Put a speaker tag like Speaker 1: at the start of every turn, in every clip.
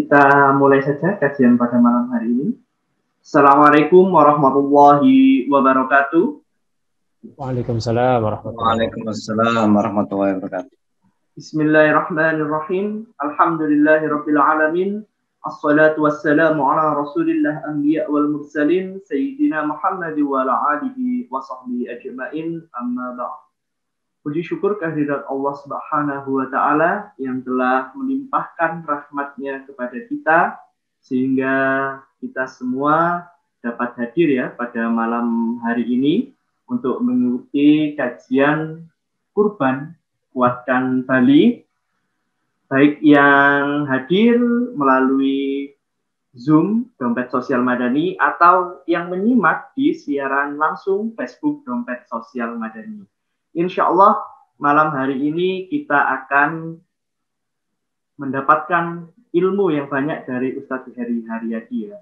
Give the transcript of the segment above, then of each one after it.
Speaker 1: kita mulai saja kajian pada malam hari ini. Assalamualaikum warahmatullahi wabarakatuh.
Speaker 2: Waalaikumsalam warahmatullahi wabarakatuh.
Speaker 3: Waalaikumsalam warahmatullahi wabarakatuh.
Speaker 1: Bismillahirrahmanirrahim. Alhamdulillahirabbil alamin. Assalatu wassalamu ala Rasulillah anbiya wal mursalin sayyidina Muhammad wa ala alihi wa sahbihi ajma'in. Amma ba'd. Puji syukur kehadirat Allah Subhanahu wa taala yang telah melimpahkan rahmatnya kepada kita sehingga kita semua dapat hadir ya pada malam hari ini untuk mengikuti kajian kurban kuatkan Bali, baik yang hadir melalui Zoom Dompet Sosial Madani atau yang menyimak di siaran langsung Facebook Dompet Sosial Madani. Insya Allah malam hari ini kita akan mendapatkan ilmu yang banyak dari Ustadz Heri Haryadi ya.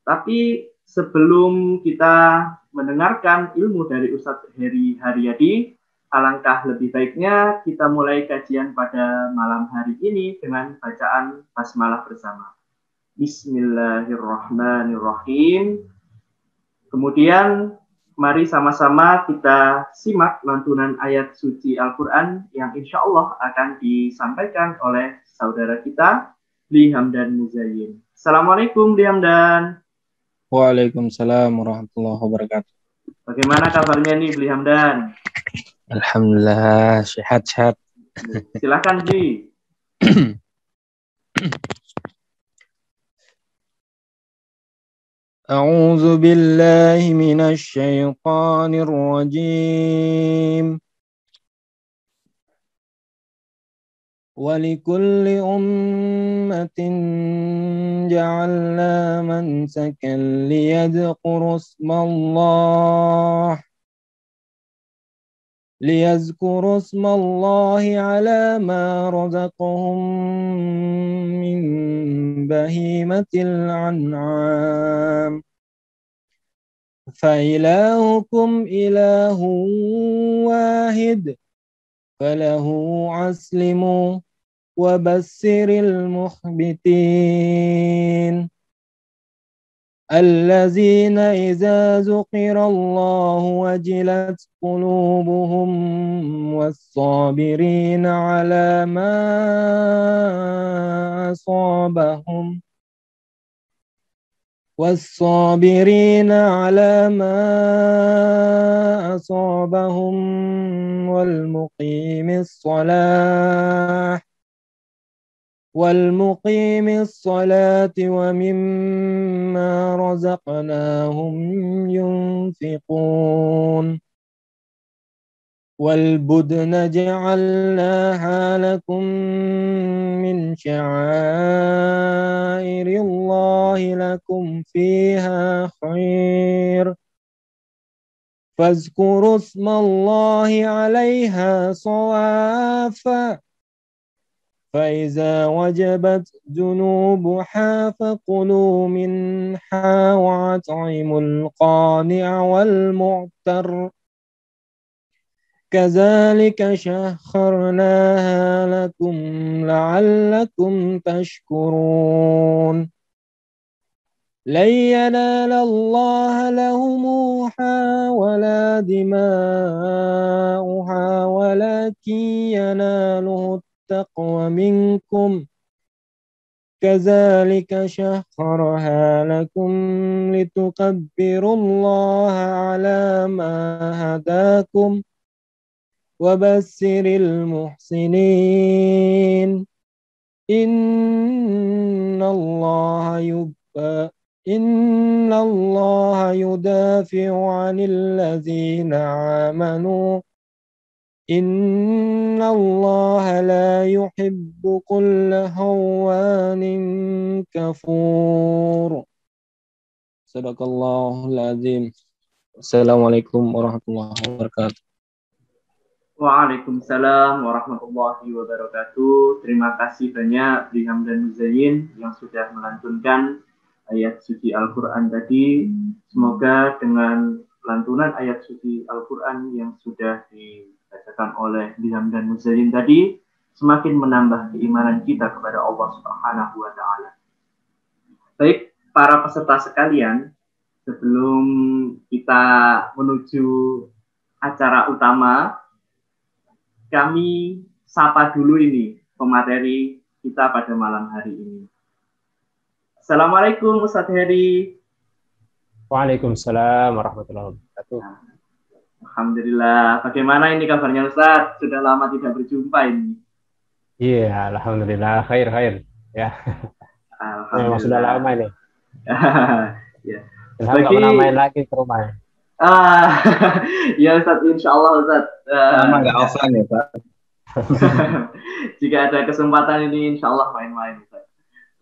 Speaker 1: Tapi sebelum kita mendengarkan ilmu dari Ustadz Heri Haryadi, alangkah lebih baiknya kita mulai kajian pada malam hari ini dengan bacaan basmalah bersama. Bismillahirrahmanirrahim. Kemudian mari sama-sama kita simak lantunan ayat suci Al-Quran yang insya Allah akan disampaikan oleh saudara kita, Bli Hamdan Muzayyin. Assalamualaikum, Bli Hamdan.
Speaker 3: Waalaikumsalam warahmatullahi wabarakatuh.
Speaker 1: Bagaimana kabarnya nih, Bli Hamdan?
Speaker 3: Alhamdulillah, sehat-sehat.
Speaker 1: Silakan, Bli.
Speaker 3: A'udzu billahi minasy syaithanir rajim. Walikulli ummatin ja'alna mansakan liyadhkuru ismallahi ala ma razaqahum min bahimatil an'am. Fa'ilahukum ilahun wahid falahu aslimu wabassiril mukhbitin. الذين إذا ذكر الله وجلت قلوبهم والصابرين على ما أصابهم والمقيم الصلاة ومما رزقناهم ينفقون. والبدن جعلناها لكم من شعائر الله لكم فيها خير فاذكروا اسم الله عليها صوافا فإذا وجبت جنوبها فكلوا منها وأطعموا القانع والمعتر كذلك سخرناها لكم لعلكم تشكرون. لن ينال الله لحومها ولا دماؤها ولكن يناله التقوى منكم كذلك سخرها لكم لتكبروا الله على ما هداكم وبشر المحسنين. إن الله يدافع عن الذين آمنوا إن الله لا يحب كل خوان كفور. Sadaqallahul azim. Assalamualaikum warahmatullahi wabarakatuh.
Speaker 1: Waalaikumsalam warahmatullahi wabarakatuh. Terima kasih banyak Bli Hamdan Muzayyin yang sudah melantunkan ayat suci Al-Quran tadi. Semoga dengan lantunan ayat suci Al-Quran yang sudah dibacakan oleh Bli Hamdan Muzayyin tadi semakin menambah keimanan kita kepada Allah Subhanahu wa taala. Baik, para peserta sekalian, sebelum kita menuju acara utama, kami sapa dulu ini pemateri kita pada malam hari ini. Assalamualaikum Ustadz Heri.
Speaker 2: Waalaikumsalam warahmatullahi wabarakatuh.
Speaker 1: Alhamdulillah. Bagaimana ini kabarnya Ustadz? Sudah lama tidak berjumpa ini.
Speaker 2: Iya, alhamdulillah khair. Ya. Memang sudah lama ini.
Speaker 1: Ya.
Speaker 2: Ilham nggak pernah main lagi ke rumah.
Speaker 1: Ya Ustadz, insya Allah Ustadz.
Speaker 3: Lama nggak offline ya Pak.
Speaker 1: Jika ada kesempatan ini, insya Allah main-main Ustadz.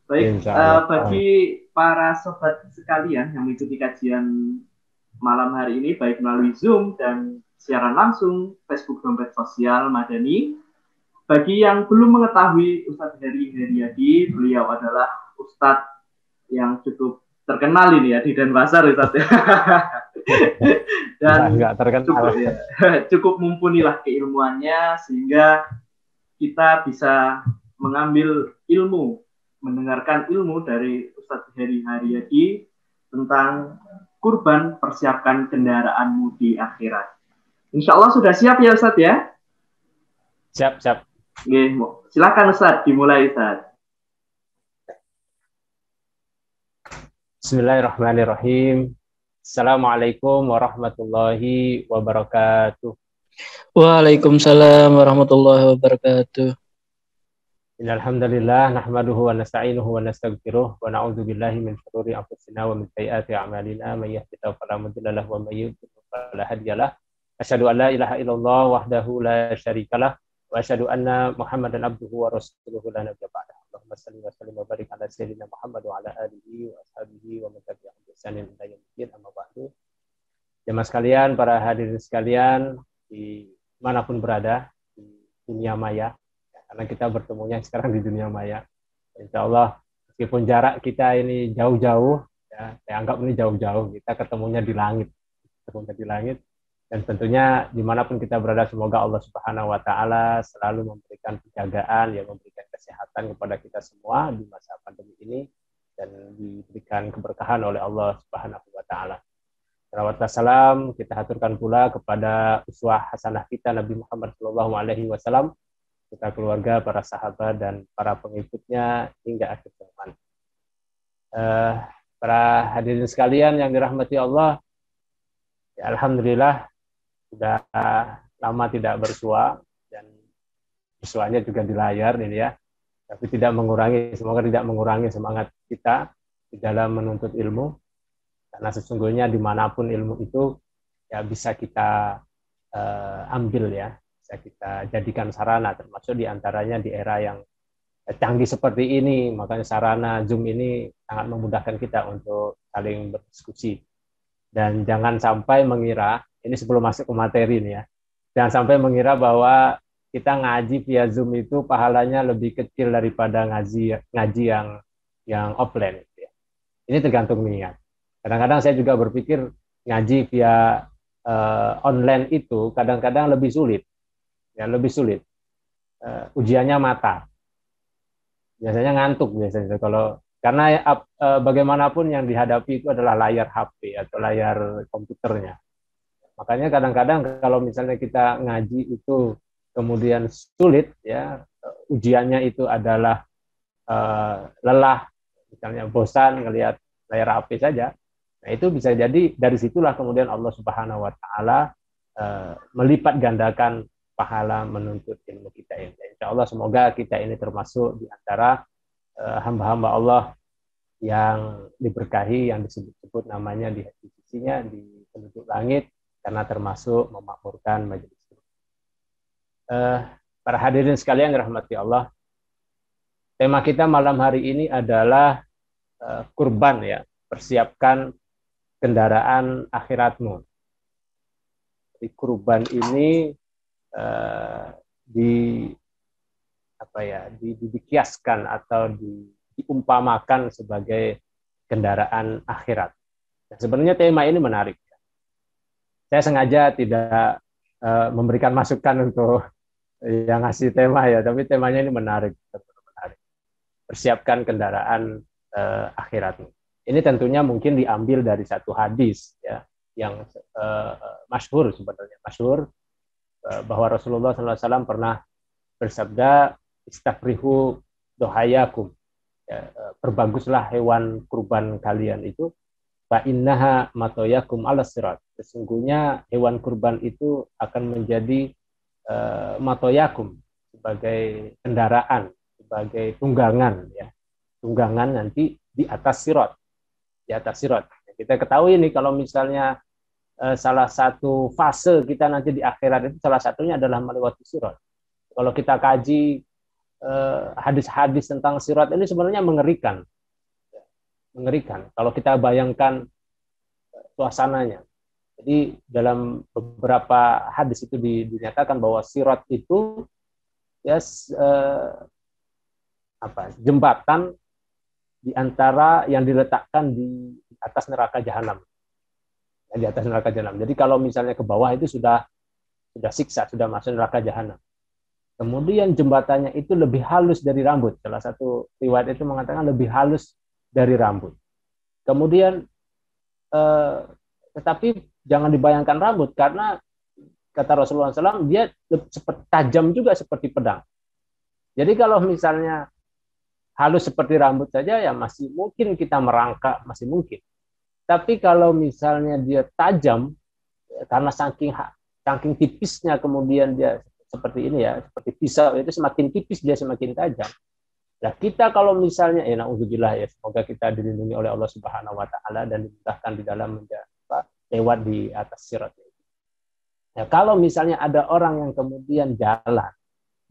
Speaker 1: Baik, bagi para sobat sekalian yang mengikuti kajian malam hari ini, baik melalui Zoom dan siaran langsung Facebook Dompet Sosial Madani. Bagi yang belum mengetahui Ustadz Heri Heriadi, beliau adalah Ustadz yang cukup terkenal ini ya di Denpasar Ustadz. Dan
Speaker 2: nggak terkenal.
Speaker 1: cukup mumpuni lah keilmuannya sehingga kita bisa mengambil ilmu, mendengarkan ilmu dari Ustadz Heri Heriadi tentang kurban, persiapkan kendaraanmu di akhirat. Insya Allah sudah siap ya Ustadz ya?
Speaker 2: Siap.
Speaker 1: Oke, silakan Ustadz, dimulai Ustadz.
Speaker 2: Bismillahirrahmanirrahim. Assalamualaikum warahmatullahi wabarakatuh.
Speaker 3: Waalaikumsalam warahmatullahi wabarakatuh.
Speaker 2: Innalhamdulillah nahmaduhu wa nasta'inuhu wa nastaghfiruh wa na'udzu billahi min shururi anfusina wa min sayyiati a'malina may yahdihillahu fala mudilla lahu wa may yudlil fala hadiya lahu. Asyhadu an la ilaha illallah wahdahu la syarikalah wa asyhadu anna Muhammadan abduhu wa rasuluhu la nabiyya ba'dahu. Allahumma shalli wa sallim wa barik ala sayyidina Muhammad wa ala alihi wa ashabihi wa man tabi'ahum bi ihsanin ila yaumil din, amma ba'du. Jemaah sekalian, para hadirin sekalian di manapun berada di dunia maya, karena kita bertemunya sekarang di dunia maya. Insya Allah, meskipun jarak kita ini jauh-jauh, ya, saya anggap ini jauh-jauh, kita ketemunya di langit. Dan tentunya dimanapun kita berada, semoga Allah Subhanahu Wa Taala selalu memberikan penjagaan, ya, memberikan kesehatan kepada kita semua di masa pandemi ini, dan diberikan keberkahan oleh Allah Subhanahu Wa Taala. Salawat dan salam kita haturkan pula kepada uswah hasanah kita Nabi Muhammad SAW, kita keluarga, para sahabat, dan para pengikutnya hingga akhir zaman. Para hadirin sekalian yang dirahmati Allah, ya, alhamdulillah sudah lama tidak bersua, dan bersuanya juga di layar ini ya, tapi semoga tidak mengurangi semangat kita di dalam menuntut ilmu, karena sesungguhnya dimanapun ilmu itu ya bisa kita ambil ya, bisa kita jadikan sarana, termasuk diantaranya di era yang canggih seperti ini. Makanya sarana Zoom ini sangat memudahkan kita untuk saling berdiskusi. Dan jangan sampai mengira, ini sebelum masuk ke materi ini ya, jangan sampai mengira bahwa kita ngaji via Zoom itu pahalanya lebih kecil daripada ngaji yang offline. Ya. Ini tergantung niat. Kadang-kadang saya juga berpikir ngaji via online itu kadang-kadang lebih sulit. Ya, lebih sulit. Ujiannya mata. Biasanya ngantuk biasanya karena bagaimanapun yang dihadapi itu adalah layar HP atau layar komputernya. Makanya kadang-kadang kalau misalnya kita ngaji itu kemudian sulit, ya, ujiannya itu adalah lelah, misalnya bosan ngelihat layar HP saja. Nah, itu bisa jadi dari situlah kemudian Allah Subhanahu Wa Taala melipat gandakan pahala menuntut ilmu kita ini. Insya Allah semoga kita ini termasuk di antara hamba-hamba Allah yang diberkahi, yang disebut-sebut namanya di sisinya di penduduk langit, karena termasuk memakmurkan majelis. Para hadirin sekalian dirahmati Allah, tema kita malam hari ini adalah kurban, ya, persiapkan kendaraan akhiratmu. Jadi kurban ini dikiaskan atau diumpamakan sebagai kendaraan akhirat. Nah, sebenarnya tema ini menarik. Saya sengaja tidak memberikan masukan untuk yang ngasih tema ya, tapi temanya ini menarik. Persiapkan kendaraan akhiratmu. Ini tentunya mungkin diambil dari satu hadis ya yang masyhur sebenarnya, masyhur bahwa Rasulullah SAW pernah bersabda, istafrihu dohayakum, ya, perbaguslah hewan kurban kalian itu, fa innaha matoyakum ala sirat, sesungguhnya hewan kurban itu akan menjadi matoyakum, sebagai kendaraan, sebagai tunggangan ya, tunggangan nanti di atas sirat, di atas sirat. Kita ketahui nih kalau misalnya salah satu fase kita nanti di akhirat itu salah satunya adalah melewati sirat. Kalau kita kaji hadis-hadis tentang sirat ini sebenarnya mengerikan. Mengerikan kalau kita bayangkan suasananya. Jadi dalam beberapa hadis itu dinyatakan bahwa sirat itu ya jembatan di antara yang diletakkan di atas neraka jahanam. Di atas neraka jahanam. Jadi kalau misalnya ke bawah itu sudah siksa, sudah masuk neraka jahanam. Kemudian jembatannya itu lebih halus dari rambut. Salah satu riwayat itu mengatakan lebih halus dari rambut. Kemudian tetapi jangan dibayangkan rambut, karena kata Rasulullah SAW dia seperti tajam juga seperti pedang. Jadi kalau misalnya halus seperti rambut saja ya masih mungkin kita merangkak, masih mungkin. Tapi kalau misalnya dia tajam karena saking tipisnya, kemudian dia seperti ini ya, seperti pisau itu, semakin tipis dia semakin tajam. Nah, kita kalau misalnya naudzubillah ya, semoga kita dilindungi oleh Allah Subhanahu wa taala dan dimudahkan di dalam lewat di atas sirat. Ya, kalau misalnya ada orang yang kemudian jalan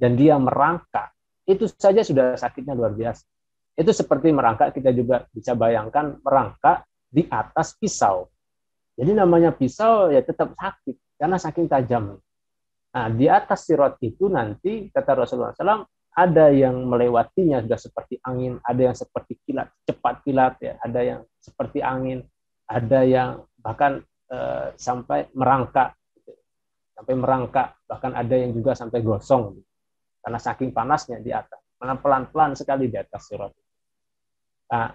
Speaker 2: dan dia merangkak, itu saja sudah sakitnya luar biasa. Itu seperti merangkak, kita juga bisa bayangkan merangkak di atas pisau. Jadi namanya pisau ya tetap sakit karena saking tajam. Nah, di atas sirat itu nanti kata Rasulullah SAW ada yang melewatinya sudah seperti angin, ada yang seperti kilat, cepat kilat ya, ada yang seperti angin, ada yang bahkan sampai merangkak, bahkan ada yang juga sampai gosong karena saking panasnya di atas, karena pelan-pelan sekali di atas sirat. Nah,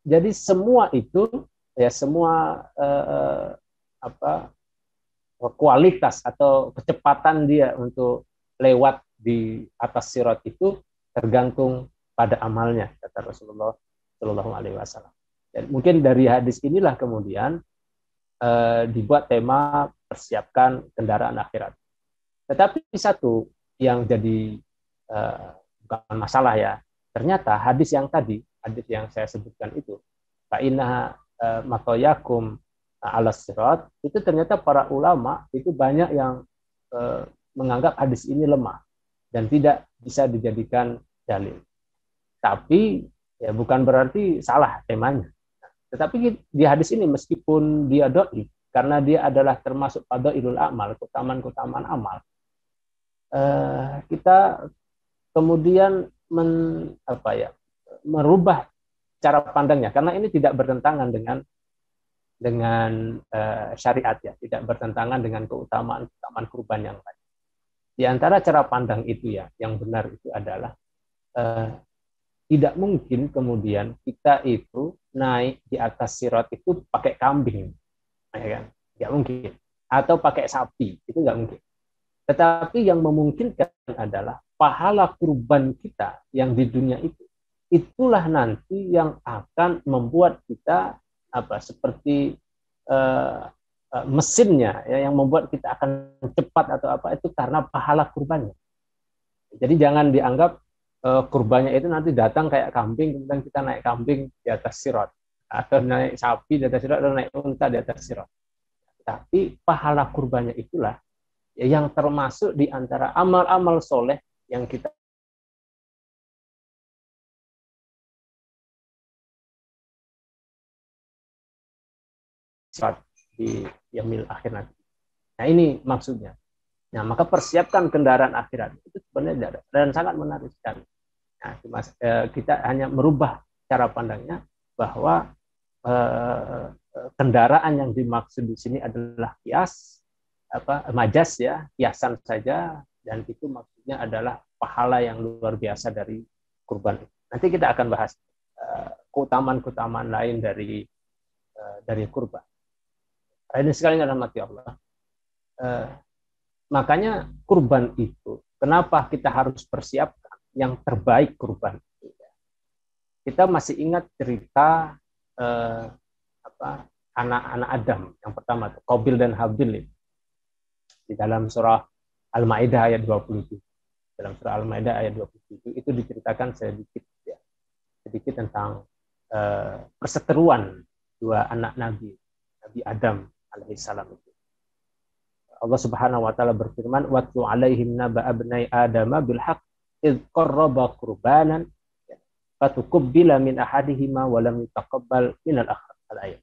Speaker 2: jadi semua itu ya, semua kualitas atau kecepatan dia untuk lewat di atas sirat itu tergantung pada amalnya, kata Rasulullah Shallallahu Alaihi Wasallam. Dan mungkin dari hadis inilah kemudian dibuat tema persiapkan kendaraan akhirat. Tetapi satu yang jadi bukan masalah ya, ternyata hadis yang tadi, hadis yang saya sebutkan itu, fa inna matoyakum alas sirat, itu ternyata para ulama itu banyak yang menganggap hadis ini lemah dan tidak bisa dijadikan dalil. Tapi ya bukan berarti salah temanya. Tetapi di hadis ini meskipun dia dhaif, karena dia adalah termasuk fadhailul amal, keutamaan-keutamaan amal, kita kemudian merubah cara pandangnya, karena ini tidak bertentangan dengan syariat ya, tidak bertentangan dengan keutamaan kurban yang lain. Di antara cara pandang itu ya, yang benar itu adalah tidak mungkin kemudian kita itu naik di atas sirat itu pakai kambing, ya kan? Nggak mungkin. Atau pakai sapi, itu nggak mungkin. Tetapi yang memungkinkan adalah pahala kurban kita yang di dunia itu, itulah nanti yang akan membuat kita seperti mesinnya ya, yang membuat kita akan cepat atau itu karena pahala kurbannya. Jadi jangan dianggap kurbannya itu nanti datang kayak kambing, kemudian kita naik kambing di atas sirat, atau naik sapi di atas sirat, atau naik unta di atas sirat. Tapi pahala kurbannya itulah yang termasuk di antara amal-amal soleh yang kita di yaumil akhir nanti. Nah ini maksudnya. Nah maka persiapkan kendaraan akhirat itu sebenarnya ada dan sangat menarik sekali. Nah, kita hanya merubah cara pandangnya bahwa kendaraan yang dimaksud di sini adalah kias, majas ya, kiasan saja, dan itu maksudnya adalah pahala yang luar biasa dari kurban. Nanti kita akan bahas keutamaan-keutamaan lain dari kurban. Ini sekali rahmati Allah. Makanya kurban itu, kenapa kita harus persiapkan yang terbaik kurban itu? Kita masih ingat cerita anak-anak Adam yang pertama, Qabil dan Habil di dalam surah Al-Maidah ayat 27. Dalam surah Al-Maidah ayat 27 itu diceritakan sedikit tentang perseteruan dua anak Nabi Adam alaihissalam itu. Allah Subhanahu wa taala berfirman, "Watlu 'alaihim naba abnai Adama bil haqq id qarraba qurbanan fatuqabbala min ahadihima wa lam yutaqabbal min al-akhar." Al-ayat.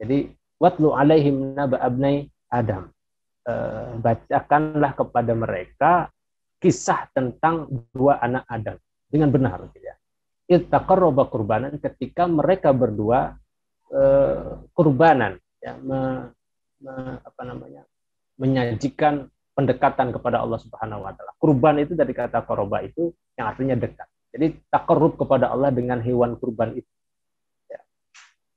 Speaker 2: Jadi, "Watlu 'alaihim naba abnai Adam." Bacakanlah kepada mereka kisah tentang dua anak Adam dengan benar, gitu ya. Id taqarraba qurbanan, ketika mereka berdua kurbanan, ya, menyajikan pendekatan kepada Allah Subhanahu wa taala. Kurban itu dari kata qoroba itu yang artinya dekat. Jadi taqarrub kepada Allah dengan hewan kurban itu. Ya.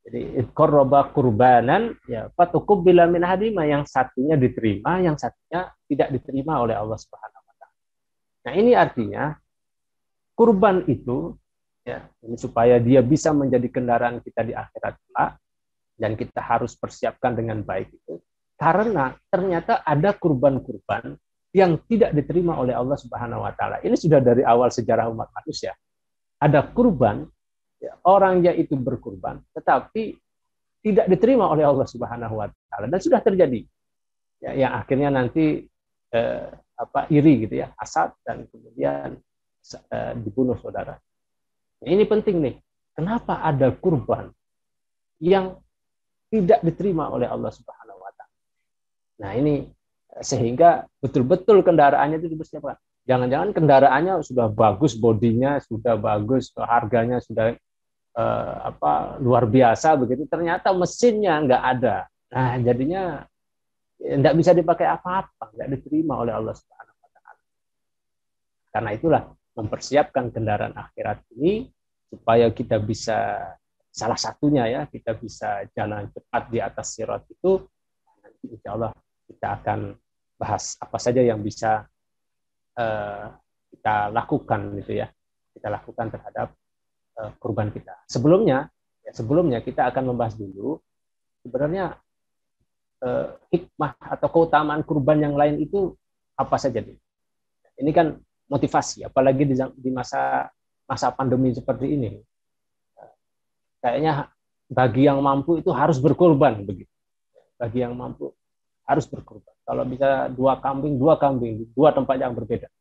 Speaker 2: Jadi qoroba kurbanan, ya, fatuqabbala min ahadihima, yang satunya diterima, yang satunya tidak diterima oleh Allah Subhanahu wa taala. Nah, ini artinya kurban itu, ya, ini supaya dia bisa menjadi kendaraan kita di akhirat kelak, dan kita harus persiapkan dengan baik itu. Karena ternyata ada kurban-kurban yang tidak diterima oleh Allah Subhanahu wa taala. Ini sudah dari awal sejarah umat manusia. Ada kurban, ya, orangnya itu berkurban, tetapi tidak diterima oleh Allah Subhanahu wa taala, dan sudah terjadi. Ya, yang akhirnya nanti iri gitu ya, hasad, dan kemudian dibunuh saudara. Nah, ini penting nih. Kenapa ada kurban yang tidak diterima oleh Allah Subhanahu wa taala? Nah, ini sehingga betul-betul kendaraannya itu dipersiapkan. Jangan-jangan kendaraannya sudah bagus, bodinya sudah bagus, harganya sudah luar biasa begitu, ternyata mesinnya nggak ada. Nah, jadinya nggak bisa dipakai apa-apa, nggak diterima oleh Allah Subhanahu wa taala. Karena itulah mempersiapkan kendaraan akhirat ini supaya kita bisa, salah satunya ya, kita bisa jalan cepat di atas sirat itu. Nanti insya Allah kita akan bahas apa saja yang bisa kita lakukan gitu ya, kita lakukan terhadap kurban kita. Sebelumnya kita akan membahas dulu sebenarnya hikmah atau keutamaan kurban yang lain itu apa saja. Ini kan motivasi, apalagi di masa pandemi seperti ini. Kayaknya bagi yang mampu itu harus berkorban begitu. Bagi yang mampu harus berkorban. Kalau bisa dua kambing, dua tempat yang berbeda.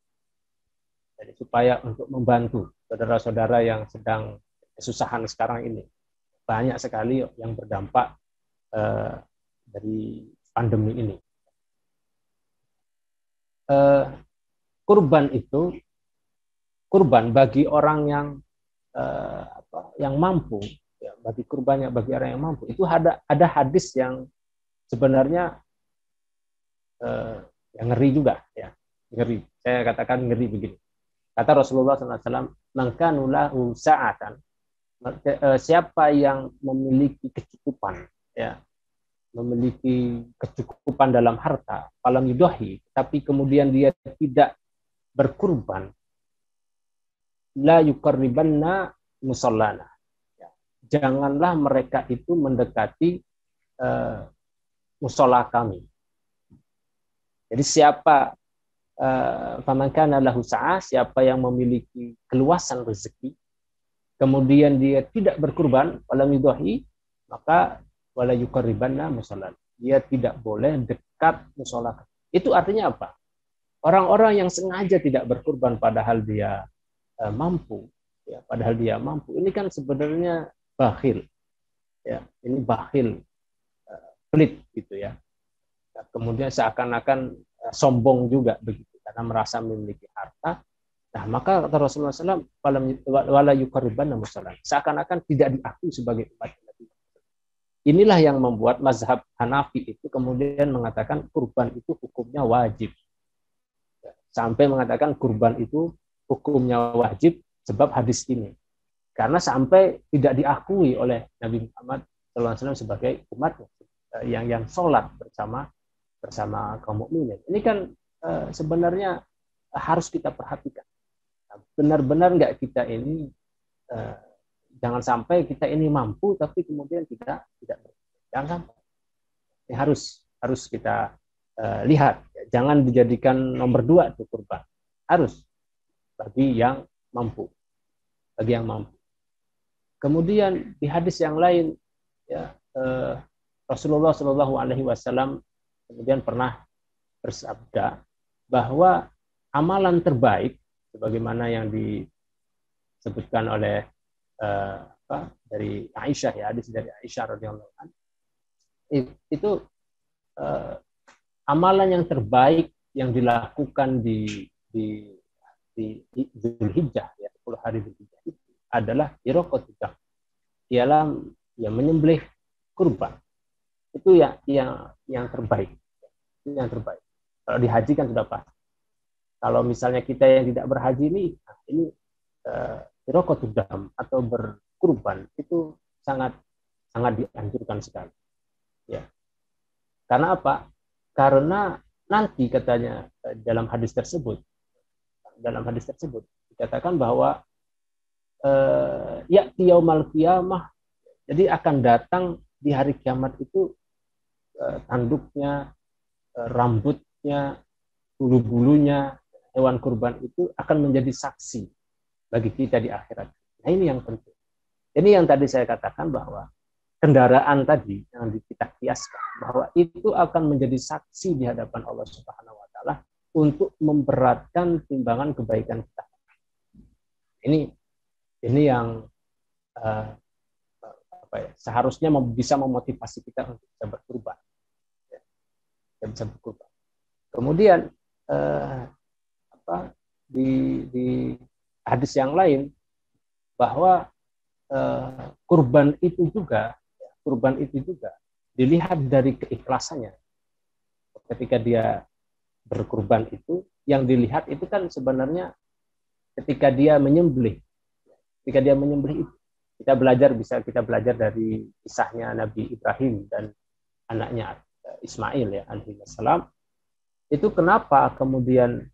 Speaker 2: Jadi supaya untuk membantu saudara-saudara yang sedang kesusahan sekarang ini. Banyak sekali yang berdampak dari pandemi ini. Kurban bagi orang yang mampu, ya, bagi kurbannya bagi orang yang mampu, itu ada hadis yang sebenarnya yang ngeri juga, ya, ngeri. Saya katakan ngeri begini. Kata Rasulullah SAW, "Man kana lahu sa'atan," siapa yang memiliki kecukupan, ya, memiliki kecukupan dalam harta, falam yudahi, tapi kemudian dia tidak berkurban, la yuqarribanna musallana. Ya, janganlah mereka itu mendekati musola kami. Jadi siapa faman kana lahu sa'ah, siapa yang memiliki keluasan rezeki, kemudian dia tidak berkurban, walam yudahi, maka wala yuqarribanna musallana. Dia tidak boleh dekat musola. Itu artinya apa? Orang-orang yang sengaja tidak berkurban padahal dia mampu, ya, padahal dia mampu. Ini kan sebenarnya bakhil, ya, ini bakhil, pelit gitu ya. Kemudian seakan-akan sombong juga begitu karena merasa memiliki harta. Nah, maka kata Rasulullah SAW, wala yuqarribanna musallana, seakan-akan tidak diakui sebagai umat Nabi. Inilah yang membuat mazhab Hanafi itu kemudian mengatakan kurban itu hukumnya wajib. Sampai mengatakan kurban itu hukumnya wajib sebab hadis ini. Karena sampai tidak diakui oleh Nabi Muhammad SAW sebagai umat yang sholat bersama kaum mukminin. Ini kan sebenarnya harus kita perhatikan. Benar-benar nggak kita ini jangan sampai kita ini mampu tapi kemudian kita tidak jangan sampai. Ini harus kita lihat. Jangan dijadikan nomor 2 itu kurban. Harus bagi yang mampu. Bagi yang mampu. Kemudian di hadis yang lain, ya, Rasulullah Shallallahu Alaihi Wasallam kemudian pernah bersabda bahwa amalan terbaik, sebagaimana yang disebutkan oleh dari Aisyah, ya, hadis dari Aisyah radhiyallahu anha, itu amalan yang terbaik yang dilakukan di Dzulhijjah, ya, 10 hari Dzulhijjah itu adalah iraqatudam, ialah yang menyembelih kurban. Itu yang terbaik. Itu yang terbaik. Kalau di haji kan sudah pasti. Kalau misalnya kita yang tidak berhaji ini iraqatudam atau berkurban itu sangat dianjurkan sekali. Ya. Karena apa? Karena nanti katanya dalam hadis tersebut dikatakan bahwa ya'ti yaumal qiyamah, jadi akan datang di hari kiamat itu tanduknya, rambutnya, bulu-bulunya hewan kurban itu akan menjadi saksi bagi kita di akhirat. Nah, ini yang penting. Ini yang tadi saya katakan bahwa kendaraan tadi yang kita kiaskan bahwa itu akan menjadi saksi di hadapan Allah Subhanahu wa taala untuk memberatkan timbangan kebaikan kita. Ini yang seharusnya bisa memotivasi kita untuk bisa berkurban. Ya, bisa berkurban. Kemudian di hadis yang lain bahwa kurban itu juga dilihat dari keikhlasannya. Ketika dia berkurban itu, yang dilihat itu kan sebenarnya ketika dia menyembelih itu, kita belajar dari kisahnya Nabi Ibrahim dan anaknya Ismail, ya, alaihissalam. Itu kenapa kemudian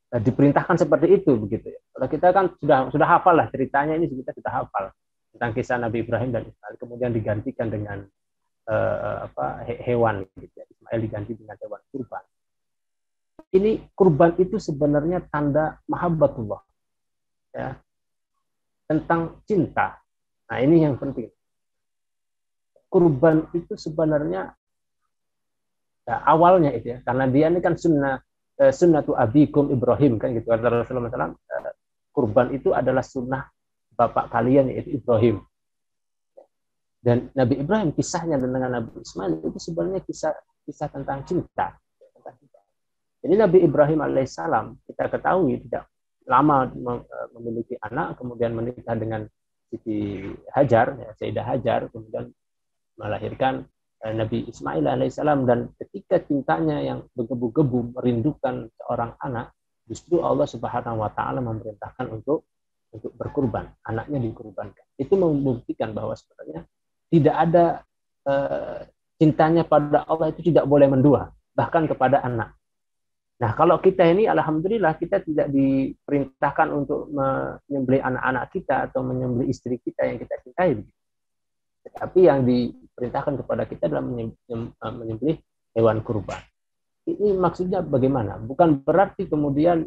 Speaker 2: diperintahkan seperti itu, begitu ya. Kalau kita kan sudah hafal lah ceritanya, ini kita sudah hafal tentang kisah Nabi Ibrahim dan Ismail, kemudian digantikan dengan hewan, gitu ya. Ismail diganti dengan hewan kurban. Ini kurban itu sebenarnya tanda mahabbatullah, ya, tentang cinta. Nah, ini yang penting. Kurban itu sebenarnya awalnya itu, ya, karena dia ini kan sunnatu abikum Ibrahim, kan gitu. Rasulullah SAW, kurban itu adalah sunnah bapak kalian, yaitu Ibrahim. Dan Nabi Ibrahim, kisahnya dengan Nabi Ismail itu sebenarnya kisah tentang cinta. Jadi Nabi Ibrahim alaihissalam, kita ketahui tidak lama memiliki anak, kemudian menikah dengan Siti Hajar, ya, Sayyidah Hajar, kemudian melahirkan Nabi Ismail alaihissalam. Dan ketika cintanya yang bergebu-gebu merindukan seorang anak, justru Allah Subhanahu wa taala memerintahkan untuk berkurban, anaknya dikurbankan. Itu membuktikan bahwa sebenarnya tidak ada cintanya pada Allah itu tidak boleh mendua, bahkan kepada anak. Nah, kalau kita ini alhamdulillah kita tidak diperintahkan untuk menyembelih anak-anak kita atau menyembelih istri kita yang kita cintai. Tetapi yang diperintahkan kepada kita adalah menyembelih hewan kurban. Ini maksudnya bagaimana? Bukan berarti kemudian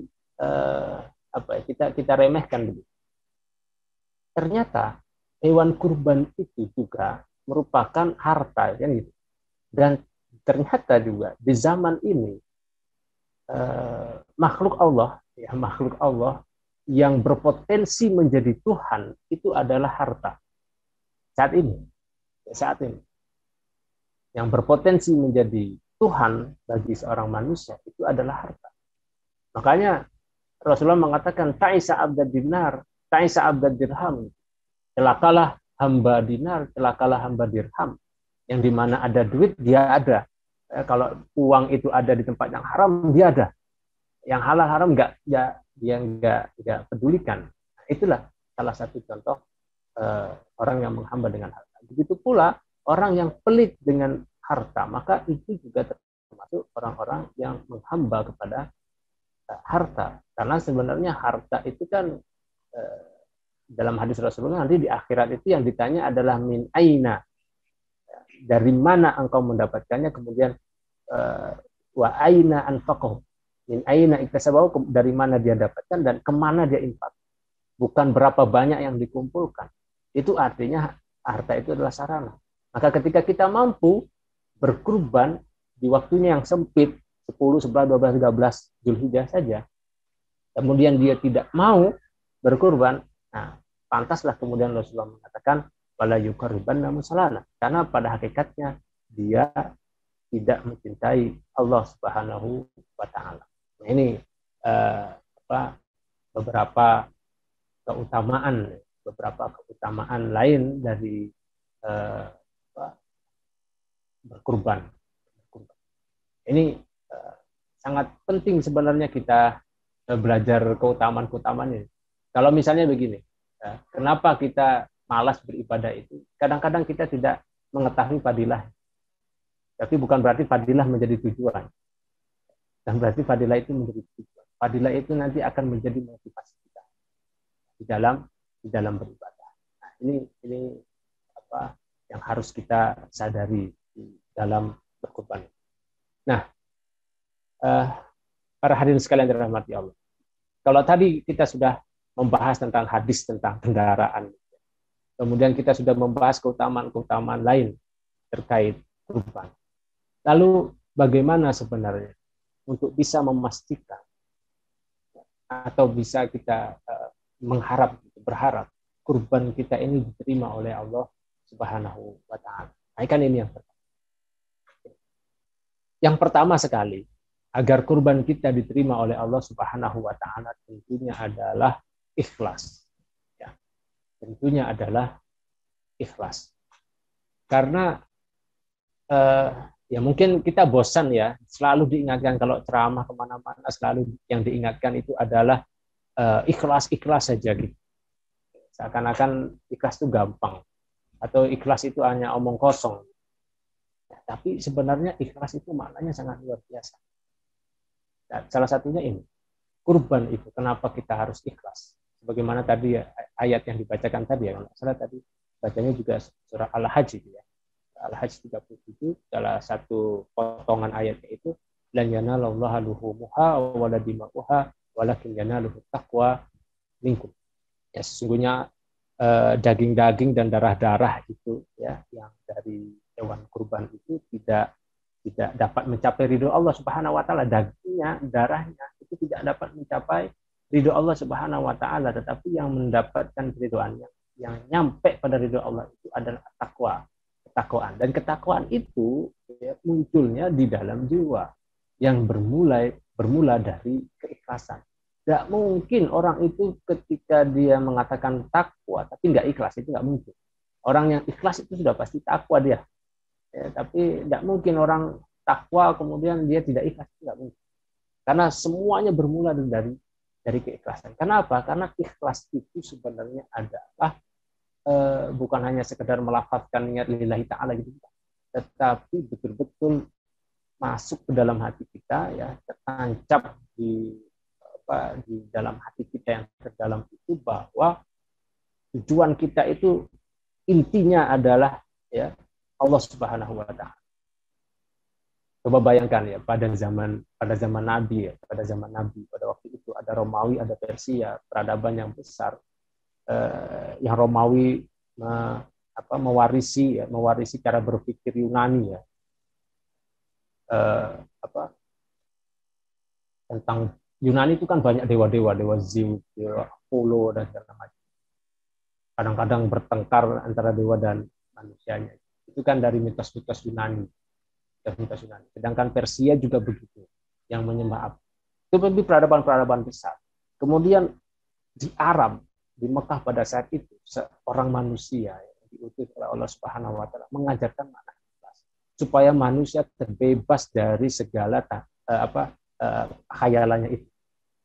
Speaker 2: kita remehkan begitu. Ternyata hewan kurban itu juga merupakan harta, kan gitu. Dan ternyata juga di zaman ini makhluk Allah yang berpotensi menjadi Tuhan itu adalah harta. Saat ini yang berpotensi menjadi Tuhan bagi seorang manusia itu adalah harta. Makanya Rasulullah mengatakan ta'isa abdad dinar, ta'isa abdad dirham. Celakalah hamba dinar, celakalah hamba dirham. Yang dimana ada duit dia ada. Kalau uang itu ada di tempat yang haram, dia ada. Yang halal haram dia nggak pedulikan. Itulah salah satu contoh orang yang menghamba dengan harta. Begitu pula orang yang pelit dengan harta, maka itu juga termasuk orang-orang yang menghamba kepada harta. Karena sebenarnya harta itu kan dalam hadis Rasulullah nanti di akhirat itu yang ditanya adalah min aina, dari mana engkau mendapatkannya, kemudian wa aina anfaqahu, min aina iktasabahu, dari mana dia dapatkan dan kemana dia infak, bukan berapa banyak yang dikumpulkan. Itu artinya harta itu adalah sarana. Maka ketika kita mampu berkurban di waktunya yang sempit, 10, 11, 12, 13 Zulhijjah saja, kemudian dia tidak mau berkurban, nah pantaslah kemudian Rasulullah mengatakan wala yuqarribanna musallana, karena pada hakikatnya dia tidak mencintai Allah Subhanahu wa taala. Nah, ini beberapa keutamaan lain dari berkurban. Ini sangat penting sebenarnya kita belajar keutamaan ini. Kalau misalnya begini, kenapa kita malas beribadah itu? Kadang-kadang kita tidak mengetahui fadilah. Tapi bukan berarti fadilah menjadi tujuan. Dan berarti fadilah itu menjadi tujuan. Fadilah itu nanti akan menjadi motivasi kita di dalam beribadah. Nah, ini apa yang harus kita sadari di dalam berkurban. Nah, para hadirin sekalian dirahmati Allah. Kalau tadi kita sudah membahas tentang hadis tentang kendaraan, kemudian kita sudah membahas keutamaan lain terkait kurban. Lalu bagaimana sebenarnya untuk bisa memastikan atau bisa kita berharap kurban kita ini diterima oleh Allah Subhanahu wa taala. Nah, kan ini yang pertama. Yang pertama sekali, agar kurban kita diterima oleh Allah Subhanahu wa taala tentunya adalah ikhlas. Ya. Tentunya adalah ikhlas. Karena ya mungkin kita bosan ya, selalu diingatkan kalau ceramah kemana-mana, selalu yang diingatkan itu adalah ikhlas saja gitu. Seakan-akan ikhlas itu gampang, atau ikhlas itu hanya omong kosong. Ya, tapi sebenarnya ikhlas itu maknanya sangat luar biasa. Nah, salah satunya ini, kurban itu, kenapa kita harus ikhlas? Sebagaimana tadi ya, ayat yang dibacakan tadi ya, kalau salah tadi bacanya juga surah Al-Hajj ya. Al-Hajj 37, salah satu potongan ayatnya itu lan yanalallaha luhumuha wala dima'uha walakin yanaluhu taqwa minkum. Ya, sesungguhnya daging-daging dan darah-darah itu ya yang dari hewan kurban itu tidak dapat mencapai ridho Allah Subhanahu wa taala. Dagingnya, darahnya itu tidak dapat mencapai ridho Allah Subhanahu wa taala, tetapi yang mendapatkan ridhoannya, yang nyampe pada ridho Allah itu adalah ketakwaan. Dan ketakwaan itu ya, munculnya di dalam jiwa yang bermula dari keikhlasan. Tidak mungkin orang itu ketika dia mengatakan takwa tapi nggak ikhlas, itu nggak mungkin. Orang yang ikhlas itu sudah pasti takwa dia. Ya, tapi tidak mungkin orang takwa kemudian dia tidak ikhlas, itu nggak mungkin. Karena semuanya bermula dari keikhlasan. Kenapa? Karena ikhlas itu sebenarnya adalah bukan hanya sekedar melafazkan niat lillahi ta'ala gitu, tetapi betul-betul masuk ke dalam hati kita ya, tertancap di dalam hati kita yang terdalam itu, bahwa tujuan kita itu intinya adalah ya Allah Subhanahu wa taala. Coba bayangkan ya, pada zaman Nabi ya, pada waktu itu ada Romawi, ada Persia, peradaban yang besar. Yang Romawi mewarisi cara berpikir Yunani ya, tentang Yunani itu kan banyak dewa Zeus, dewa Apollo dan segala macam. Kadang-kadang bertengkar antara dewa dan manusianya. Itu kan dari mitos-mitos Yunani. Sedangkan Persia juga begitu, yang menyembah api. Itu lebih peradaban besar. Kemudian di Arab, di Mekah pada saat itu, seorang manusia yang diutus oleh Allah Subhanahu wa taala mengajarkan makna ikhlas, supaya manusia terbebas dari segala khayalannya itu,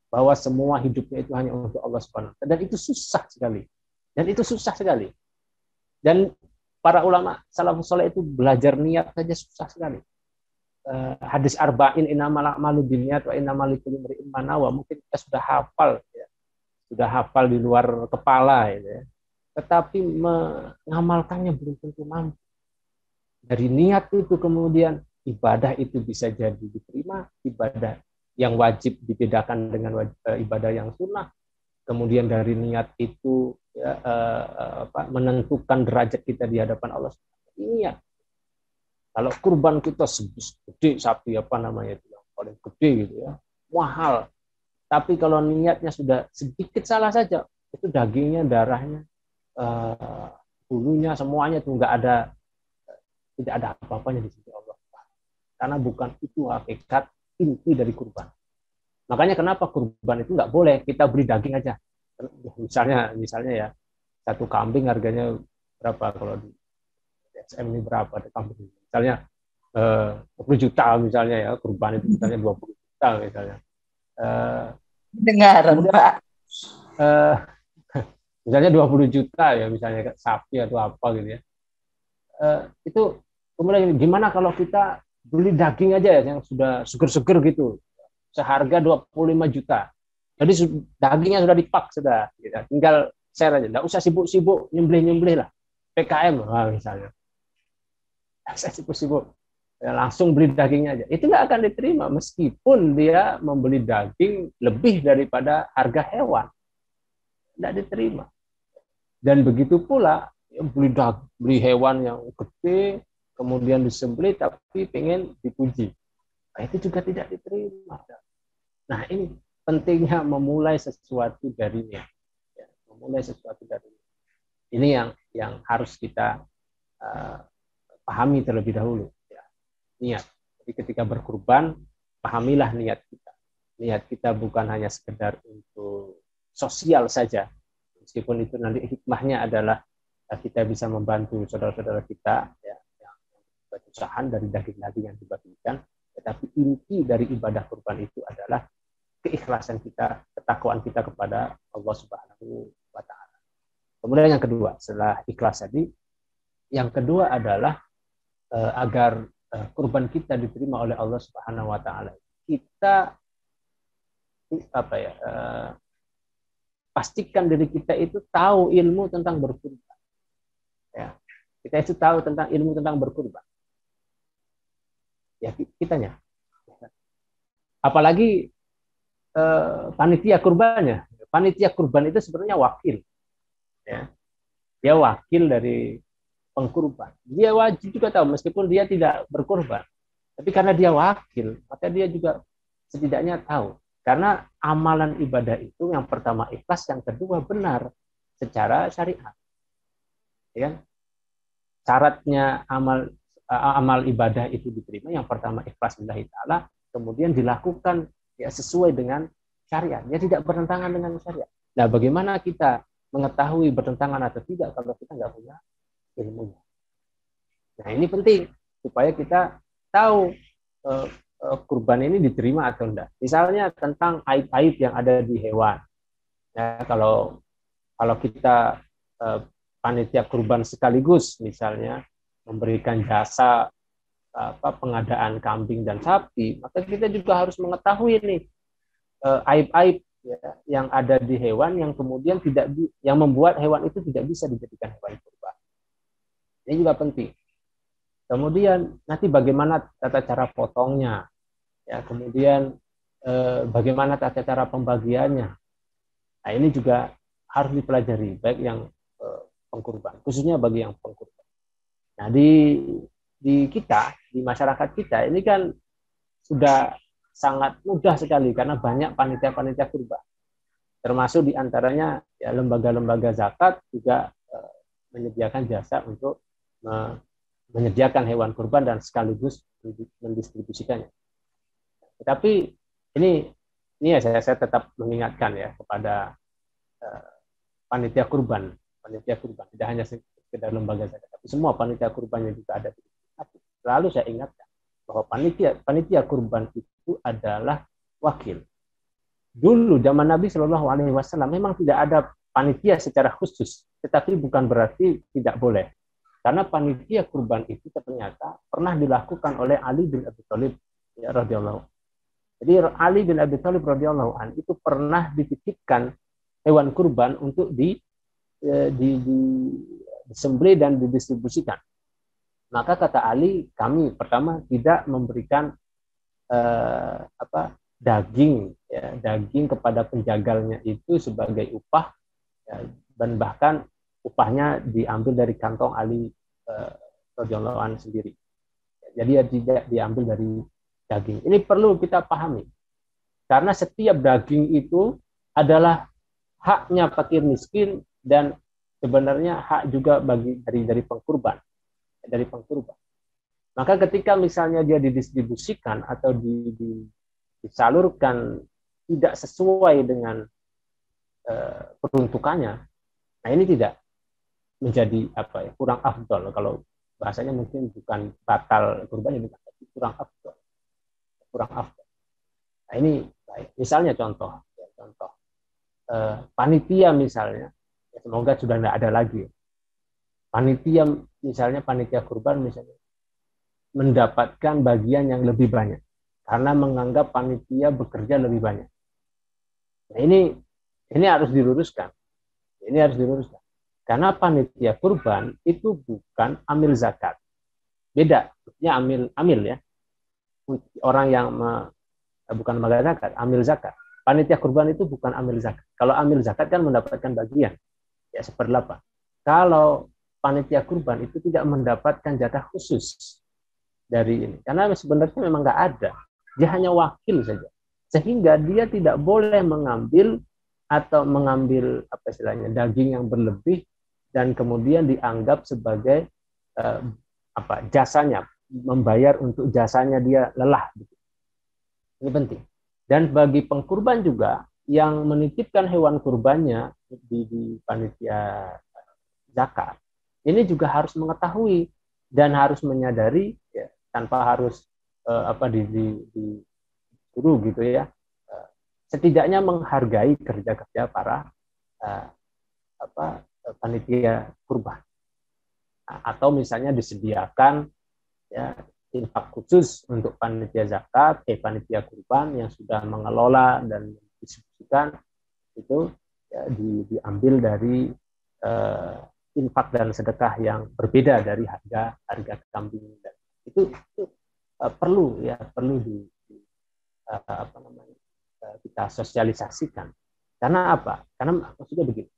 Speaker 2: bahwa semua hidupnya itu hanya untuk Allah Subhanahu wa taala. Dan itu susah sekali. Dan itu susah sekali. Dan para ulama salafus saleh itu belajar niat saja susah sekali. Hadis arba'in innamal a'malu binniyat wa innamal likulli imri'in ma nawa, mungkin kita sudah hafal ya. Sudah hafal di luar kepala ya. Tetapi mengamalkannya belum tentu mampu. Dari niat itu kemudian ibadah itu bisa jadi diterima, ibadah yang wajib dibedakan dengan ibadah yang sunnah. Kemudian dari niat itu ya, menentukan derajat kita di hadapan Allah. Ini ya. Kalau kurban kita gede sapi apa namanya itu yang paling gede gitu ya, mahal. Tapi kalau niatnya sudah sedikit salah saja, itu dagingnya, darahnya, bulunya semuanya itu tidak ada apa-apanya di sisi Allah. Karena bukan itu hakikat inti dari kurban. Makanya kenapa kurban itu nggak boleh kita beli daging aja. Misalnya ya satu kambing harganya berapa kalau di SM ini berapa ada kambing? Misalnya 20 juta misalnya ya, kurban itu misalnya 20 juta misalnya.
Speaker 3: Dengar, Pak.
Speaker 2: Misalnya 20 juta ya, misalnya sapi atau apa gitu ya. Itu kemudian gimana kalau kita beli daging aja ya, yang sudah seger-seger gitu, seharga 25 juta. Jadi dagingnya sudah dipak sudah, gitu. Tinggal share aja, nggak usah sibuk-sibuk nyembelih lah, PKM misalnya. Saya sibuk-sibuk ya, langsung beli dagingnya aja, itu nggak akan diterima meskipun dia membeli daging lebih daripada harga hewan, nggak diterima. Dan begitu pula ya, beli hewan yang gede kemudian disembelih tapi pengen dipuji, nah, itu juga tidak diterima. Nah ini pentingnya memulai sesuatu darinya, ya, memulai sesuatu dari ini yang harus kita pahami terlebih dahulu ya. Niat. Jadi ketika berkurban, pahamilah niat kita. Niat kita bukan hanya sekedar untuk sosial saja, meskipun itu nanti hikmahnya adalah kita bisa membantu saudara-saudara kita ya, yang berusaha dari daging-daging yang dibagikan, tetapi inti dari ibadah kurban itu adalah keikhlasan kita, ketakwaan kita kepada Allah Subhanahu wa taala. Kemudian yang kedua, setelah ikhlas tadi, yang kedua adalah agar kurban kita diterima oleh Allah Subhanahu wa taala. Kita pastikan diri kita itu tahu ilmu tentang berkurban. Ya. Kita itu tahu tentang ilmu tentang berkurban. Ya, kitanya. Apalagi panitia kurbannya. Panitia kurban itu sebenarnya wakil. Ya. Dia wakil dari pengkurban. Dia wajib juga tahu meskipun dia tidak berkurban. Tapi karena dia wakil, maka dia juga setidaknya tahu. Karena amalan ibadah itu yang pertama ikhlas, yang kedua benar secara syariat. Ya. Syaratnya amal ibadah itu diterima, yang pertama ikhlas lillahi ta'ala, kemudian dilakukan ya sesuai dengan syariat. Dia tidak bertentangan dengan syariat. Nah, bagaimana kita mengetahui bertentangan atau tidak kalau kita nggak punya ilmunya? Nah, ini penting supaya kita tahu kurban ini diterima atau enggak. Misalnya tentang aib-aib yang ada di hewan. Ya, kalau kita panitia kurban sekaligus misalnya memberikan jasa pengadaan kambing dan sapi, maka kita juga harus mengetahui nih aib-aib ya, yang ada di hewan yang kemudian yang membuat hewan itu tidak bisa dijadikan hewan kurban. Ini juga penting. Kemudian nanti bagaimana tata cara potongnya, ya, kemudian bagaimana tata cara pembagiannya. Nah, ini juga harus dipelajari baik yang pengkurban, khususnya bagi yang pengkurban. Nah, di kita, di masyarakat kita ini kan sudah sangat mudah sekali karena banyak panitia-panitia kurban. Termasuk diantaranya ya, lembaga-lembaga zakat juga menyediakan jasa untuk menyediakan hewan kurban dan sekaligus mendistribusikannya. Tetapi ini ya saya tetap mengingatkan ya kepada panitia kurban tidak hanya sekedar lembaga zakat, tapi semua panitia kurban yang juga ada. Selalu saya ingatkan bahwa panitia kurban itu adalah wakil. Dulu zaman Nabi Shallallahu Alaihi Wasallam memang tidak ada panitia secara khusus, tetapi bukan berarti tidak boleh. Karena panitia kurban itu ternyata pernah dilakukan oleh Ali bin Abi Thalib ya radhiyallahu. Jadi Ali bin Abi Thalib radhiyallahu an itu pernah dititipkan hewan kurban untuk disembelih dan didistribusikan. Maka kata Ali, kami pertama tidak memberikan daging kepada penjagalnya itu sebagai upah, ya, dan bahkan upahnya diambil dari kantong Ali radhiyallahu anhu sendiri. Jadi tidak diambil dari daging. Ini perlu kita pahami. Karena setiap daging itu adalah haknya fakir miskin dan sebenarnya hak juga dari pengkurban. Maka ketika misalnya dia didistribusikan atau disalurkan tidak sesuai dengan peruntukannya, nah ini tidak menjadi kurang afdol. Kalau bahasanya mungkin bukan batal kurbannya, tapi kurang afdol. Nah ini baik. Misalnya contoh panitia misalnya, ya semoga sudah tidak ada lagi. Panitia kurban misalnya mendapatkan bagian yang lebih banyak karena menganggap panitia bekerja lebih banyak. Nah ini harus diluruskan. Karena panitia kurban itu bukan amil zakat. Beda, ya amil ya. Orang yang bukan memegang zakat, amil zakat. Panitia kurban itu bukan amil zakat. Kalau amil zakat kan mendapatkan bagian, ya 1/8. Kalau panitia kurban itu tidak mendapatkan jatah khusus dari ini. Karena sebenarnya memang nggak ada. Dia hanya wakil saja. Sehingga dia tidak boleh mengambil daging yang berlebih dan kemudian dianggap sebagai jasanya, membayar untuk jasanya dia lelah. Ini penting. Dan bagi pengkurban juga yang menitipkan hewan kurbannya di panitia zakat, ini juga harus mengetahui dan harus menyadari, ya, tanpa harus disuruh gitu ya. Setidaknya menghargai kerja-kerja para panitia kurban. Atau misalnya disediakan ya infak khusus untuk panitia zakat, panitia kurban yang sudah mengelola dan didistribusikan itu ya, diambil dari infak dan sedekah yang berbeda dari harga kambing. Itu perlu kita sosialisasikan. Karena apa? Karena maksudnya begini.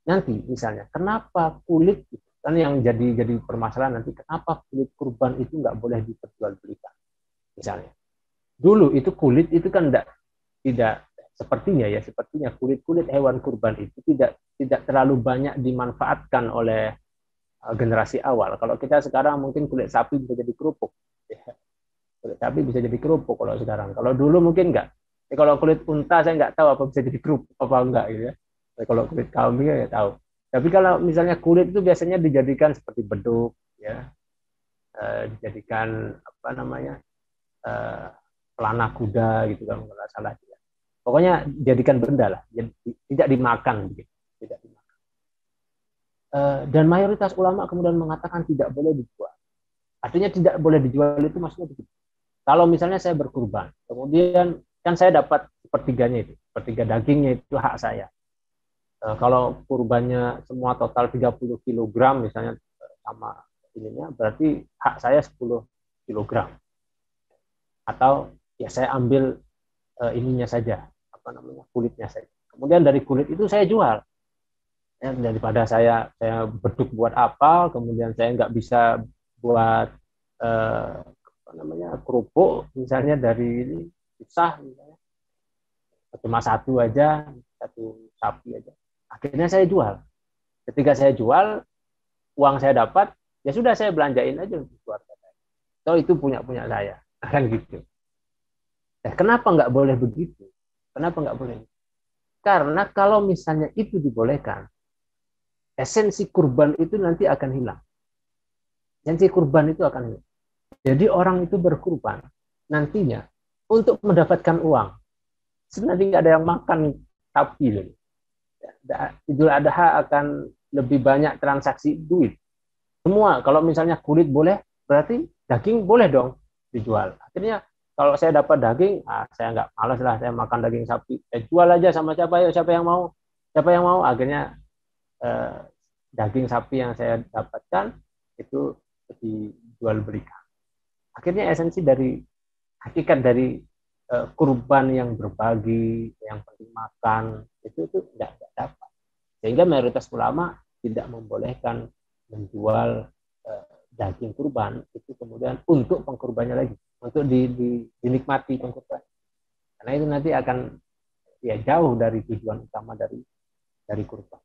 Speaker 2: Nanti misalnya, kenapa kulit kan yang jadi permasalahan nanti, kenapa kulit kurban itu nggak boleh diperjualbelikan? Misalnya, dulu itu kulit itu kan tidak sepertinya kulit hewan kurban itu tidak terlalu banyak dimanfaatkan oleh generasi awal. Kalau kita sekarang mungkin kulit sapi bisa jadi kerupuk, kulit sapi bisa jadi kerupuk kalau sekarang. Kalau dulu mungkin enggak. Kalau kulit unta saya nggak tahu apa bisa jadi kerupuk apa enggak gitu ya. Kalau kulit kambing ya tahu. Tapi kalau misalnya kulit itu biasanya dijadikan seperti beduk, ya, dijadikan pelana kuda gitu kan kalau salah. Pokoknya jadikan benda lah, tidak dimakan, gitu. Tidak dimakan. Dan mayoritas ulama kemudian mengatakan tidak boleh dijual. Artinya tidak boleh dijual itu maksudnya begitu. Kalau misalnya saya berkurban, kemudian kan saya dapat sepertiga dagingnya itu hak saya. Kalau kurbannya semua total 30 kg misalnya sama ininya, berarti hak saya 10 kg. Atau ya saya ambil ininya saja, kulitnya saja. Kemudian dari kulit itu saya jual. Ya, daripada saya beduk buat apa, kemudian saya nggak bisa buat kerupuk misalnya dari ini susah misalnya. Cuma satu sapi aja. Akhirnya saya jual. Ketika saya jual, uang saya dapat, ya sudah saya belanjain aja untuk keluarga saya. So itu punya saya, kan gitu. Nah, kenapa nggak boleh begitu? Kenapa nggak boleh? Karena kalau misalnya itu dibolehkan, esensi kurban itu nanti akan hilang. Esensi kurban itu akan hilang. Jadi orang itu berkurban nantinya untuk mendapatkan uang. Sebenarnya nggak ada yang makan sapi loh. Idul Adha akan lebih banyak transaksi duit. Semua, kalau misalnya kulit boleh, berarti daging boleh dong dijual. Akhirnya kalau saya dapat daging, saya nggak malas lah, saya makan daging sapi. Jual aja sama siapa, ya siapa yang mau, siapa yang mau. Akhirnya daging sapi yang saya dapatkan itu dijual belikan. Akhirnya esensi dari hakikat dari kurban yang berbagi, yang penting makan, itu tidak dapat. Sehingga mayoritas ulama tidak membolehkan menjual daging kurban itu kemudian untuk pengkurbannya lagi, untuk dinikmati pengkurban. Karena itu nanti akan ya jauh dari tujuan utama dari kurban.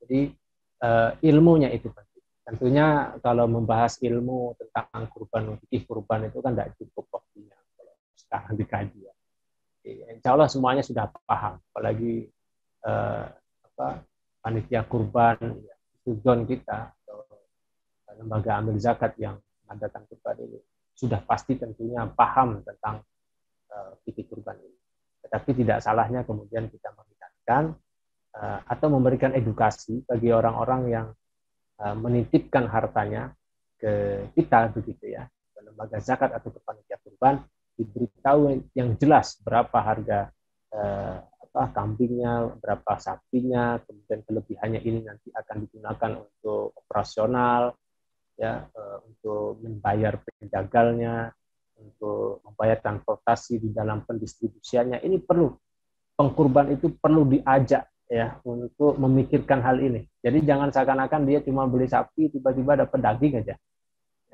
Speaker 2: Jadi ilmunya itu penting. Tentunya kalau membahas ilmu tentang kurban, fikih kurban itu kan tidak cukup waktunya kalau sekarang dikaji ya. Insya Allah semuanya sudah paham, apalagi panitia kurban, ya, tujuan kita atau lembaga amil zakat yang mengadakan kurban ini sudah pasti tentunya paham tentang fikih kurban ini. Tetapi tidak salahnya kemudian kita mengingatkan atau memberikan edukasi bagi orang-orang yang menitipkan hartanya ke kita begitu ya, ke lembaga zakat atau ke panitia kurban, diberitahu yang jelas berapa harga kambingnya, berapa sapinya, kemudian kelebihannya ini nanti akan digunakan untuk operasional, ya, untuk membayar penjagalnya, untuk membayar transportasi di dalam pendistribusiannya. Ini perlu, pengkurban itu perlu diajak ya untuk memikirkan hal ini. Jadi jangan seakan-akan dia cuma beli sapi tiba-tiba dapat daging aja,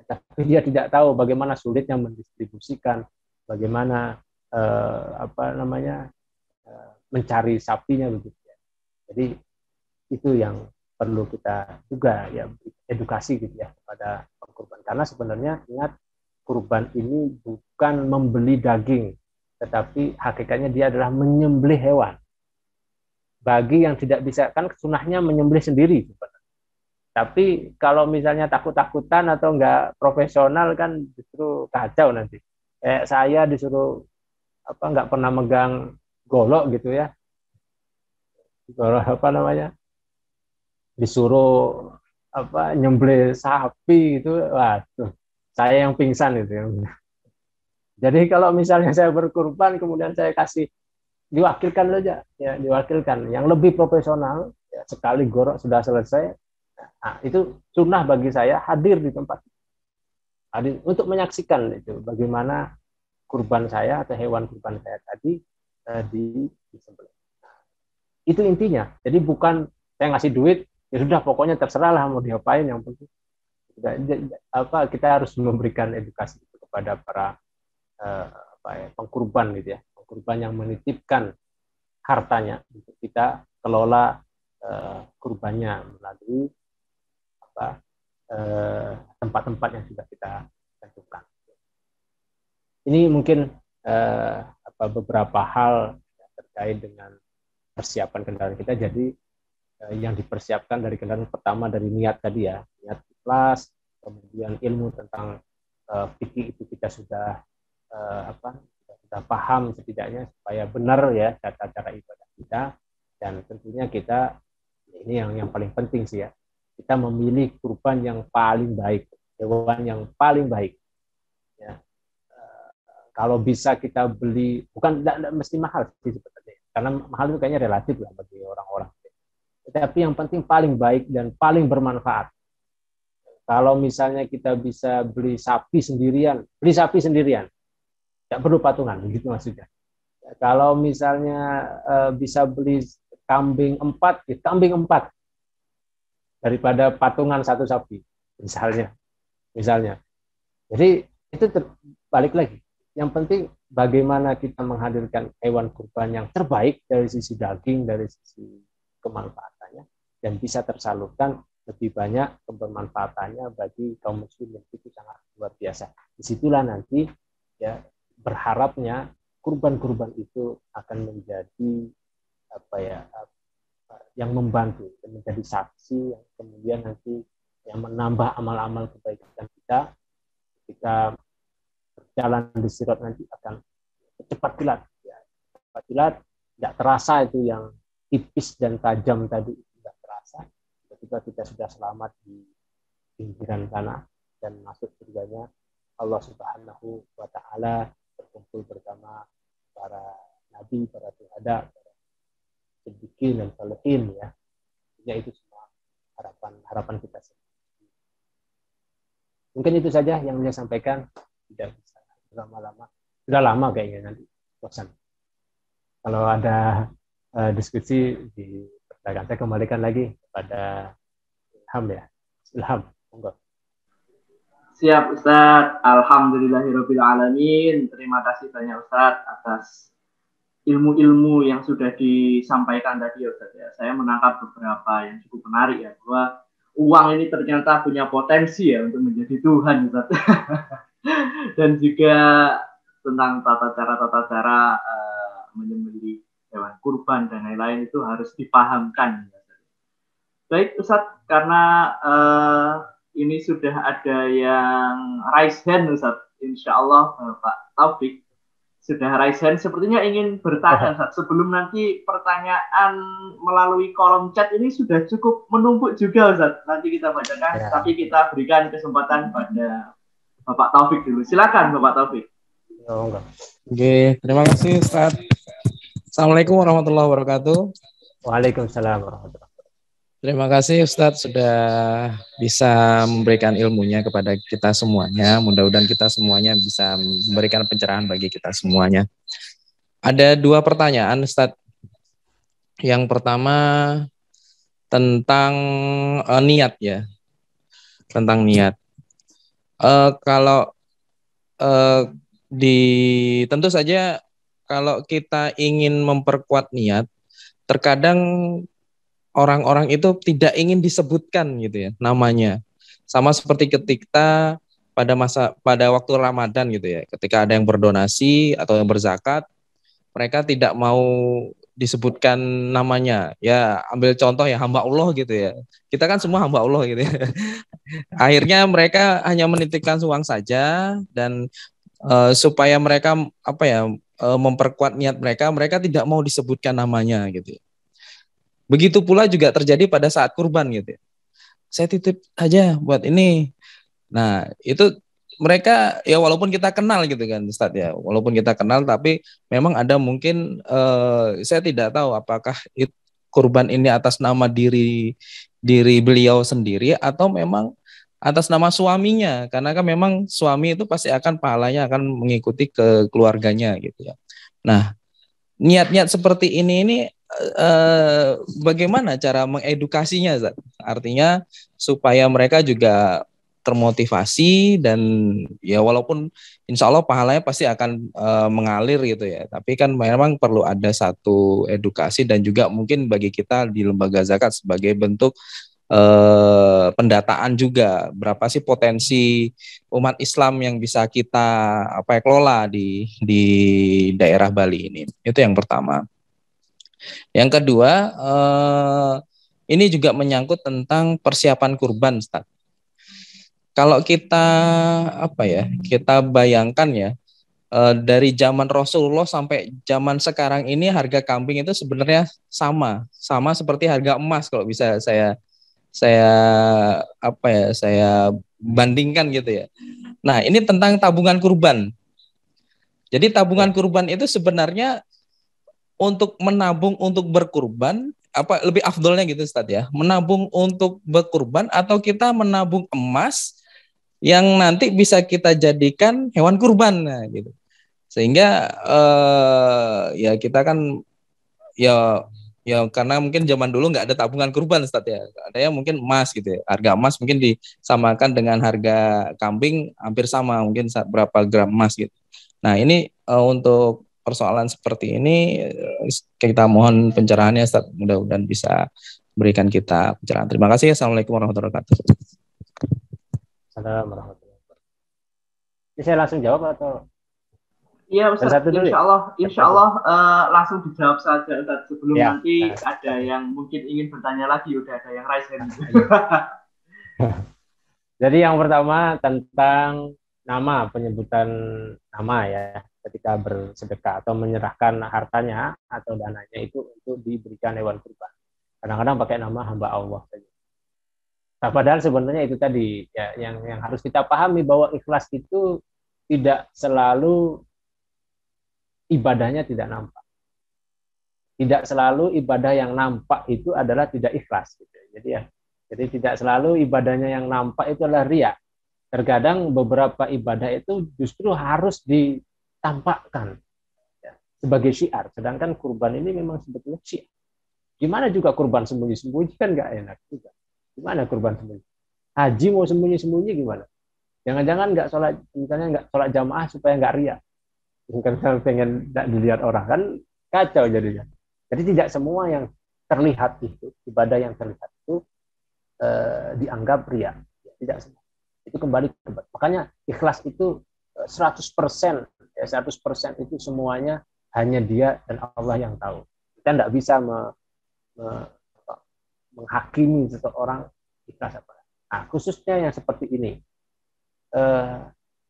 Speaker 2: tapi dia tidak tahu bagaimana sulitnya mendistribusikan, bagaimana mencari sapinya begitu ya. Jadi itu yang perlu kita juga ya edukasi gitu ya kepada pengkurban. Karena sebenarnya ingat, kurban ini bukan membeli daging, tetapi hakikatnya dia adalah menyembelih hewan. Bagi yang tidak bisa, kan sunahnya menyembelih sendiri. Tapi kalau misalnya takut-takutan atau nggak profesional kan justru kacau nanti. Saya disuruh nggak pernah megang golok gitu ya. Golok disuruh nyembelih sapi itu, waduh, saya yang pingsan itu. Jadi kalau misalnya saya berkurban kemudian saya kasih, diwakilkan saja ya, diwakilkan yang lebih profesional ya, sekali gorok sudah selesai. Nah, itu sunnah bagi saya hadir di tempat, hadir untuk menyaksikan itu bagaimana kurban saya atau hewan kurban saya tadi disembelih. Itu intinya. Jadi bukan saya ngasih duit ya sudah pokoknya terserah lah mau diapain, yang penting kita harus memberikan edukasi kepada para pengkurban gitu ya, pengkurban yang menitipkan hartanya untuk kita kelola kurbannya melalui tempat-tempat yang sudah kita tentukan. Ini mungkin beberapa hal terkait dengan persiapan kendaraan kita. Jadi yang dipersiapkan dari kendaraan pertama dari niat tadi ya, niat ikhlas, kemudian ilmu tentang fikih itu kita sudah sudah paham setidaknya supaya benar ya cara ibadah kita, dan tentunya kita ini yang paling penting sih ya, kita memilih kurban yang paling baik, hewan yang paling baik ya. Kalau bisa kita beli, bukan tidak mesti mahal sih sebenarnya, karena mahal itu kayaknya relatif lah bagi orang-orang, tapi yang penting paling baik dan paling bermanfaat. Kalau misalnya kita bisa beli sapi sendirian, beli sapi sendirian, tidak perlu patungan, begitu maksudnya. Kalau misalnya bisa beli kambing 4, ya kambing 4 daripada patungan satu sapi, misalnya. Jadi itu balik lagi. Yang penting bagaimana kita menghadirkan hewan kurban yang terbaik dari sisi daging, dari sisi kemanfaatannya, dan bisa tersalurkan lebih banyak kebermanfaatannya bagi kaum muslimin, itu sangat luar biasa. Disitulah nanti ya berharapnya kurban-kurban itu akan menjadi yang membantu, menjadi saksi yang kemudian nanti yang menambah amal-amal kebaikan kita ketika berjalan di sirat nanti akan cepat kilat, ya. Cepat kilat, tidak terasa itu yang tipis dan tajam tadi tidak terasa ketika kita sudah selamat di pinggiran tanah dan masuk surganya Allah Subhanahu wa Ta'ala, berkumpul bersama para nabi, para syuhada, para siddiqin dan sholihin, ya. Itu semua harapan kita sendiri. Mungkin itu saja yang saya sampaikan, tidak bisa lama-lama. Sudah lama kayaknya, nanti bosan. Kalau ada diskusi dipersilakan. Saya kembalikan lagi kepada Ilham, ya. Ilham, monggo.
Speaker 1: Siap Ustadz, alhamdulillahirrabbilalamin. Terima kasih banyak Ustadz atas ilmu-ilmu yang sudah disampaikan tadi ya Ustadz, ya. Saya menangkap beberapa yang cukup menarik, ya, bahwa uang ini ternyata punya potensi, ya, untuk menjadi Tuhan, Ustadz. Dan juga tentang tata cara menyembelih hewan kurban dan lain-lain itu harus dipahamkan. Baik Ustadz, karena ini sudah ada yang raise hand Ustadz, insya Allah Pak Taufik sudah raise hand, sepertinya ingin bertanya Ustadz. Sebelum nanti pertanyaan melalui kolom chat ini sudah cukup menumpuk juga Ustadz, nanti kita bacakan, tapi kita berikan kesempatan pada Bapak Taufik dulu. Silakan Bapak Taufik.
Speaker 3: Oke, terima kasih Ustadz. Assalamualaikum warahmatullahi wabarakatuh.
Speaker 2: Waalaikumsalam warahmatullahi wabarakatuh.
Speaker 3: Terima kasih Ustadz sudah bisa memberikan ilmunya kepada kita semuanya. Mudah-mudahan kita semuanya bisa memberikan pencerahan bagi kita semuanya. Ada 2 pertanyaan Ustadz. Yang pertama tentang niat, ya. Tentang niat. Kalau tentu saja kalau kita ingin memperkuat niat, terkadang orang-orang itu tidak ingin disebutkan gitu ya namanya. Sama seperti ketika pada waktu Ramadan gitu ya, ketika ada yang berdonasi atau yang berzakat, mereka tidak mau disebutkan namanya. Ya, ambil contoh ya hamba Allah gitu ya. Kita kan semua hamba Allah gitu ya. Akhirnya mereka hanya menitipkan uang saja, dan supaya mereka memperkuat niat mereka tidak mau disebutkan namanya gitu ya. Begitu pula juga terjadi pada saat kurban gitu ya. Saya titip aja buat ini. Nah, itu mereka ya walaupun kita kenal gitu kan Ustadz ya. Walaupun kita kenal tapi memang ada mungkin saya tidak tahu apakah kurban ini atas nama diri beliau sendiri atau memang atas nama suaminya. Karena kan memang suami itu pasti akan pahalanya akan mengikuti ke keluarganya gitu ya. Nah, niat-niat seperti ini bagaimana cara mengedukasinya, Zat? Artinya supaya mereka juga termotivasi dan ya walaupun insya Allah pahalanya pasti akan mengalir gitu ya. Tapi kan memang perlu ada satu edukasi dan juga mungkin bagi kita di lembaga zakat sebagai bentuk pendataan juga berapa sih potensi umat Islam yang bisa kita kelola di daerah Bali ini. Itu yang pertama. Yang kedua, ini juga menyangkut tentang persiapan kurban, Ustaz. Kalau kita kita bayangkan ya, dari zaman Rasulullah sampai zaman sekarang ini harga kambing itu sebenarnya sama seperti harga emas kalau bisa saya bandingkan gitu ya. Nah, ini tentang tabungan kurban. Jadi tabungan kurban itu sebenarnya untuk menabung untuk berkurban, lebih afdolnya gitu Ustaz ya, menabung untuk berkurban atau kita menabung emas yang nanti bisa kita jadikan hewan kurban, nah, gitu. Sehingga ya kita kan ya karena mungkin zaman dulu nggak ada tabungan kurban Ustaz ya, ada yang mungkin emas gitu ya, harga emas mungkin disamakan dengan harga kambing hampir sama, mungkin berapa gram emas gitu. Nah ini untuk persoalan seperti ini kita mohon pencerahannya Ustaz, mudah-mudahan bisa berikan kita pencerahan. Terima kasih. Assalamualaikum warahmatullahi wabarakatuh.
Speaker 2: Assalamualaikum warahmatullahi wabarakatuh. Ini saya langsung jawab atau?
Speaker 1: Iya Ustaz, insya Allah langsung dijawab saja Ustaz, sebelum nanti ada yang mungkin ingin bertanya lagi, udah ada yang raise hand.
Speaker 2: Jadi yang pertama tentang penyebutan nama ya ketika bersedekah atau menyerahkan hartanya atau dananya itu untuk diberikan hewan kurban. Kadang-kadang pakai nama hamba Allah saja. Nah, padahal sebenarnya itu tadi ya yang harus kita pahami bahwa ikhlas itu tidak selalu ibadahnya tidak nampak. Tidak selalu ibadah yang nampak itu adalah tidak ikhlas. Gitu. Jadi tidak selalu ibadahnya yang nampak itu adalah riya. Terkadang beberapa ibadah itu justru harus ditampakkan ya, sebagai syiar. Sedangkan kurban ini memang sebetulnya syiar. Gimana juga kurban sembunyi-sembunyi kan nggak enak juga. Gimana kurban sembunyi? Haji mau sembunyi-sembunyi gimana? Jangan-jangan nggak sholat, misalnya nggak sholat jamaah supaya nggak riya. Kan pengen dilihat orang kan kacau jadinya. Jadi tidak semua yang terlihat itu ibadah yang terlihat itu dianggap riya. Tidak semua. Itu kembali ke makanya ikhlas itu 100% ya 100% itu semuanya hanya dia dan Allah yang tahu. Kita tidak bisa menghakimi seseorang ikhlas apa. Nah, khususnya yang seperti ini.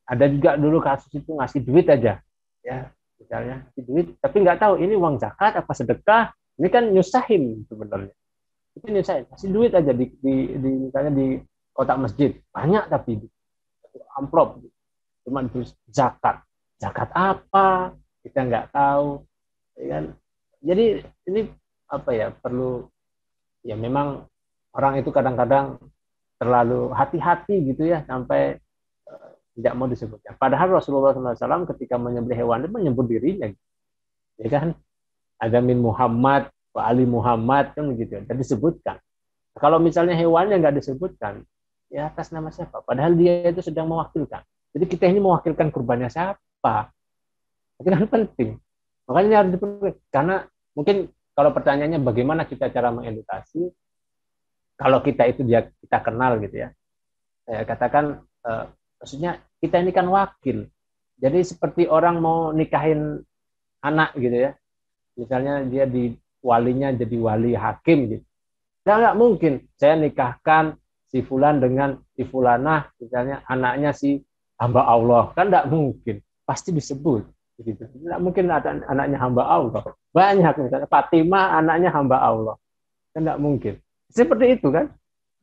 Speaker 2: Ada juga dulu kasus itu ngasih duit aja ya misalnya ngasih duit tapi nggak tahu ini uang zakat apa sedekah, ini kan nyusahin sebenarnya. Itu nyusahin, kasih duit aja di misalnya di kotak masjid banyak tapi amplop cuma itu zakat apa kita nggak tahu ya kan. Jadi ini apa ya perlu ya memang orang itu kadang-kadang terlalu hati-hati gitu ya sampai tidak mau disebutkan. Padahal Rasulullah SAW ketika menyembelih hewan itu menyebut dirinya, ya kan? Ada min Muhammad, wa Ali Muhammad kan begitu. Dan disebutkan. Kalau misalnya hewannya nggak disebutkan, ya atas nama siapa? Padahal dia itu sedang mewakilkan. Jadi kita ini mewakilkan kurbannya siapa? Itu kan penting. Makanya ini harus diperhatikan. Karena mungkin kalau pertanyaannya bagaimana kita cara mengedukasi, kalau kita itu kita kenal gitu ya. Saya katakan maksudnya kita ini kan wakil. Jadi seperti orang mau nikahin anak gitu ya. Misalnya dia walinya jadi wali hakim gitu. Nggak mungkin saya nikahkan si fulan dengan si fulanah misalnya anaknya si hamba Allah. Kan nggak mungkin. Pasti disebut gitu. Nggak mungkin ada anaknya hamba Allah. Banyak misalnya Fatimah anaknya hamba Allah. Kan nggak mungkin. Seperti itu kan.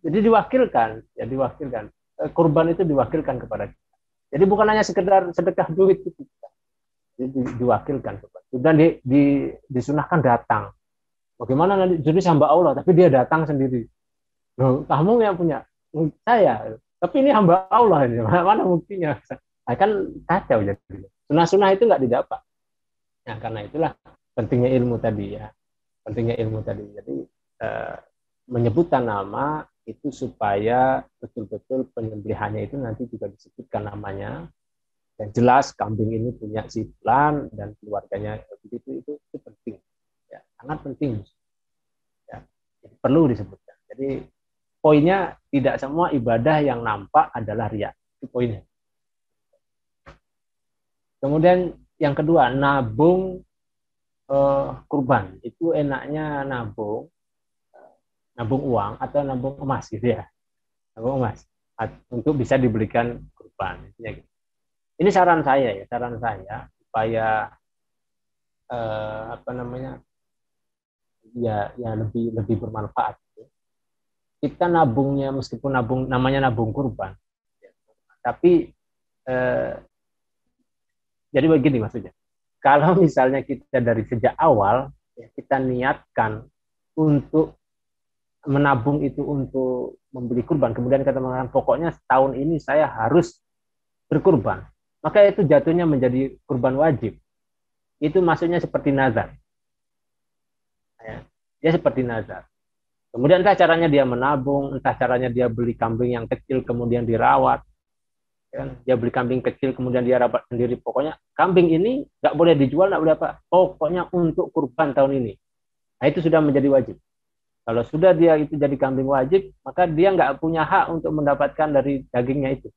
Speaker 2: Jadi diwakilkan, ya diwakilkan. Kurban itu diwakilkan kepada kita. Jadi bukan hanya sekedar sedekah duit itu. Jadi diwakilkan kepada. Dan disunahkan datang. Bagaimana nanti jadi hamba Allah tapi dia datang sendiri. Loh, kamu yang punya saya. Tapi ini hamba Allah ini. Mana buktinya? Nah, kan kacau jadi. Sunah-sunah itu nggak didapat. Nah, karena itulah pentingnya ilmu tadi ya. Pentingnya ilmu tadi. Jadi menyebutkan nama itu supaya betul-betul penyembelihannya itu nanti juga disebutkan namanya dan jelas kambing ini punya si fulan dan keluarganya begitu itu penting ya sangat penting ya perlu disebutkan. Jadi poinnya tidak semua ibadah yang nampak adalah riya, itu poinnya. Kemudian yang kedua nabung kurban itu enaknya nabung uang atau nabung emas gitu ya, nabung emas untuk bisa dibelikan kurban. Ini saran saya supaya ya lebih bermanfaat. Kita nabungnya meskipun namanya nabung kurban, tapi jadi begini maksudnya. Kalau misalnya kita dari sejak awal ya, kita niatkan untuk menabung itu untuk membeli kurban, kemudian kita mengatakan pokoknya setahun ini saya harus berkurban, maka itu jatuhnya menjadi kurban wajib. Itu maksudnya seperti nazar. Ya, dia seperti nazar. Kemudian entah caranya dia menabung, entah caranya dia beli kambing yang kecil kemudian dirawat. Ya, dia beli kambing kecil kemudian dia rawat sendiri. Pokoknya kambing ini nggak boleh dijual, nggak boleh apa. Pokoknya untuk kurban tahun ini. Nah itu sudah menjadi wajib. Kalau sudah dia itu jadi kambing wajib, maka dia nggak punya hak untuk mendapatkan dari dagingnya itu,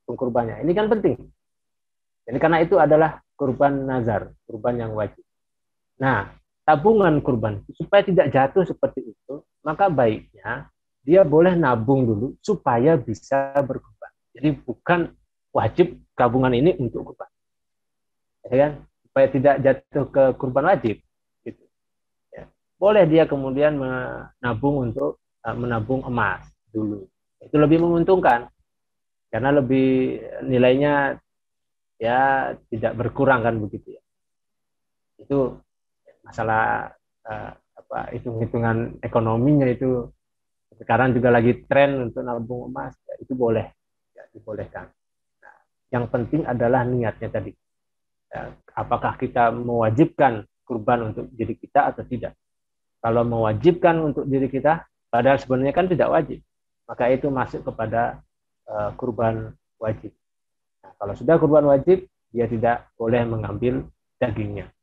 Speaker 2: kurbannya. Ini kan penting. Jadi karena itu adalah kurban nazar, kurban yang wajib. Nah, tabungan kurban supaya tidak jatuh seperti itu, maka baiknya dia boleh nabung dulu supaya bisa berkurban. Jadi bukan wajib gabungan ini untuk kurban, ya kan? Supaya tidak jatuh ke kurban wajib. Gitu. Ya. Boleh dia kemudian menabung emas dulu. Itu lebih menguntungkan karena lebih nilainya ya tidak berkurang kan begitu ya. Itu masalah hitung-hitungan ekonominya itu sekarang juga lagi tren untuk nabung emas, ya, itu boleh, ya, dibolehkan. Nah, yang penting adalah niatnya tadi. Ya, apakah kita mewajibkan kurban untuk diri kita atau tidak? Kalau mewajibkan untuk diri kita, padahal sebenarnya kan tidak wajib, maka itu masuk kepada kurban wajib. Nah, kalau sudah kurban wajib, dia tidak boleh mengambil dagingnya.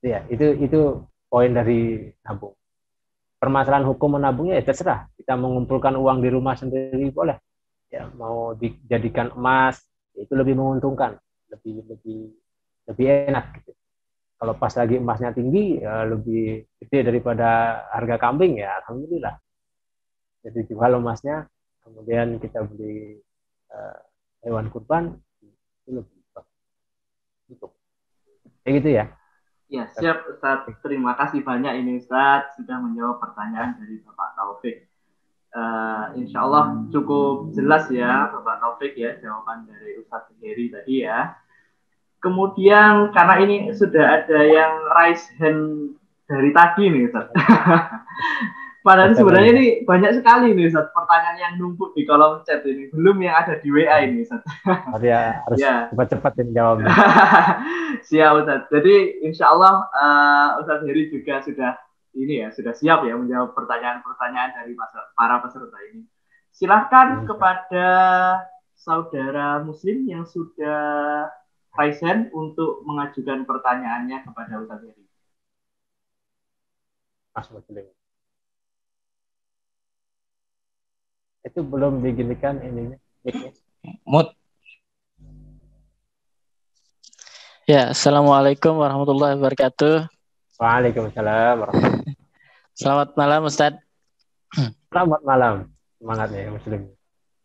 Speaker 2: Ya, itu poin dari nabung. Permasalahan hukum menabungnya ya terserah. Kita mengumpulkan uang di rumah sendiri boleh. Ya, mau dijadikan emas itu lebih menguntungkan, lebih enak gitu. Kalau pas lagi emasnya tinggi ya lebih gede daripada harga kambing ya alhamdulillah. Jadi jual emasnya kemudian kita beli hewan kurban itu lebih bagus. Kayak gitu ya.
Speaker 1: Ya, siap Ustaz. Terima kasih banyak ini Ustaz sudah menjawab pertanyaan dari Bapak Taufik. Insya Allah cukup jelas ya Bapak Taufik ya jawaban dari Ustaz Heri tadi ya. Kemudian karena ini sudah ada yang raise hand dari tadi nih Ustaz. Padahal sebenarnya ini banyak sekali nih Ustaz pertanyaan yang numpuk di kolom chat ini, belum yang ada di WA ini Ustaz.
Speaker 2: Harus cepat-cepat jawabnya.
Speaker 1: Siap Ustaz. Jadi insya Allah Ustaz Heri juga sudah siap ya menjawab pertanyaan-pertanyaan dari para peserta ini. Silahkan kepada saudara Muslim yang sudah raise hand untuk mengajukan pertanyaannya kepada Ustaz Heri.
Speaker 2: Mas Muslim. Itu belum diginikan ininya.
Speaker 4: Mut. Ya, assalamualaikum warahmatullahi wabarakatuh.
Speaker 2: Waalaikumsalam warahmatullahi wabarakatuh.
Speaker 4: Selamat malam Ustaz.
Speaker 2: Selamat malam. Semangatnya Muslim.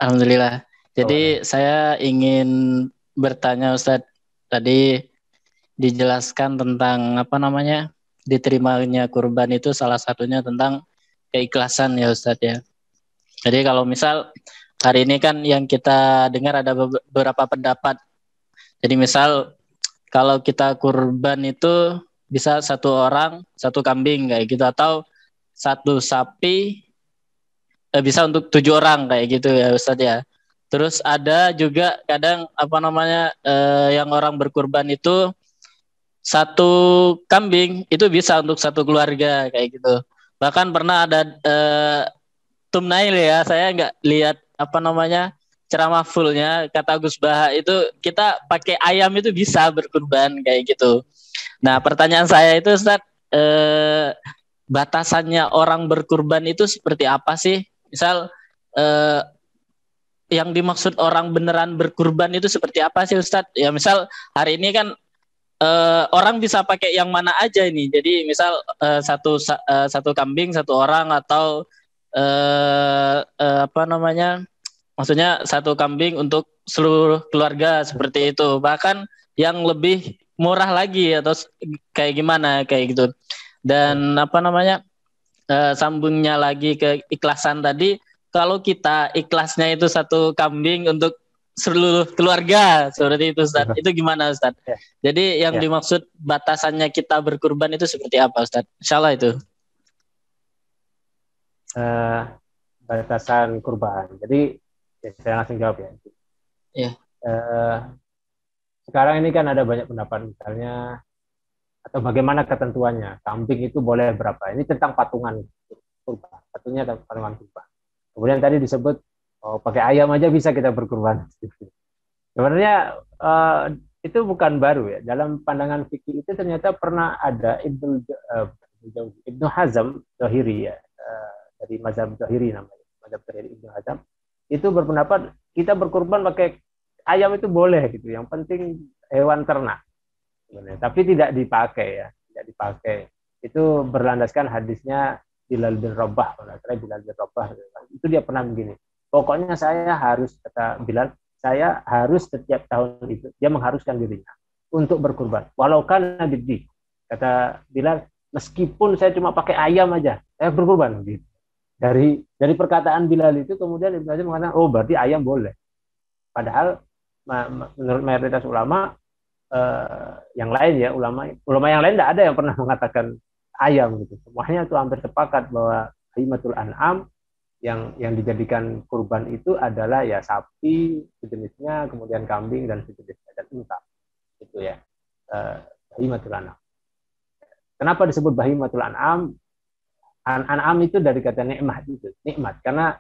Speaker 4: Alhamdulillah. Jadi saya ingin bertanya Ustaz. Tadi dijelaskan tentang diterimanya kurban itu salah satunya tentang keikhlasan ya Ustaz ya. Jadi kalau misal hari ini kan yang kita dengar ada beberapa pendapat. Jadi misal kalau kita kurban itu bisa 1 orang 1 kambing kayak gitu, atau 1 sapi bisa untuk 7 orang kayak gitu ya Ustaz ya. Terus ada juga kadang yang orang berkurban itu 1 kambing itu bisa untuk 1 keluarga kayak gitu. Bahkan pernah ada thumbnail ya, saya nggak lihat ceramah fullnya, kata Gus Baha itu kita pakai ayam itu bisa berkurban kayak gitu. Nah pertanyaan saya itu Ustaz, batasannya orang berkurban itu seperti apa sih? Misal yang dimaksud orang beneran berkurban itu seperti apa sih Ustaz? Ya misal hari ini kan orang bisa pakai yang mana aja ini. Jadi misal satu kambing 1 orang, atau maksudnya 1 kambing untuk seluruh keluarga seperti itu. Bahkan yang lebih murah lagi atau kayak gimana kayak gitu. Dan sambungnya lagi ke ikhlasan tadi, kalau kita ikhlasnya itu 1 kambing untuk seluruh keluarga seperti itu Ustaz. Itu gimana Ustaz? Jadi yang dimaksud batasannya kita berkurban itu seperti apa Ustaz? Insyaallah itu.
Speaker 2: Batasan kurban. Jadi saya langsung jawab ya.
Speaker 4: Iya.
Speaker 2: Sekarang ini kan ada banyak pendapat misalnya atau bagaimana ketentuannya. Kambing itu boleh berapa? Ini tentang patungan kurban. Satunya patungan kurban. Kemudian tadi disebut pakai ayam aja bisa kita berkurban. Sebenarnya itu bukan baru ya. Dalam pandangan fikih itu ternyata pernah ada Ibnu Hazm Zahiri ya. Dari mazhab Zahiri namanya, mazhab Zahiri Ibnu Hazm itu berpendapat kita berkurban pakai ayam itu boleh gitu, yang penting hewan ternak sebenarnya. Tapi tidak dipakai ya, tidak dipakai. Itu berlandaskan hadisnya Bilal bin Rabah, itu dia pernah begini, pokoknya saya harus, kata Bilal, saya harus setiap tahun itu, dia mengharuskan dirinya untuk berkurban. Walau kan biddi, kata Bilal, meskipun saya cuma pakai ayam aja, saya berkurban. Gitu. Dari perkataan Bilal itu kemudian Ibnu Hazm mengatakan, oh berarti ayam boleh. Padahal menurut mayoritas ulama yang lain ya, ulama yang lain tidak ada yang pernah mengatakan ayam gitu. Semuanya itu hampir sepakat bahwa bahimatul an'am yang dijadikan kurban itu adalah ya sapi sejenisnya, kemudian kambing dan sejenisnya, dan unta. Itu ya bahimatul an'am. Kenapa disebut bahimatul an'am? An'am itu dari kata nikmat itu, nikmat. Karena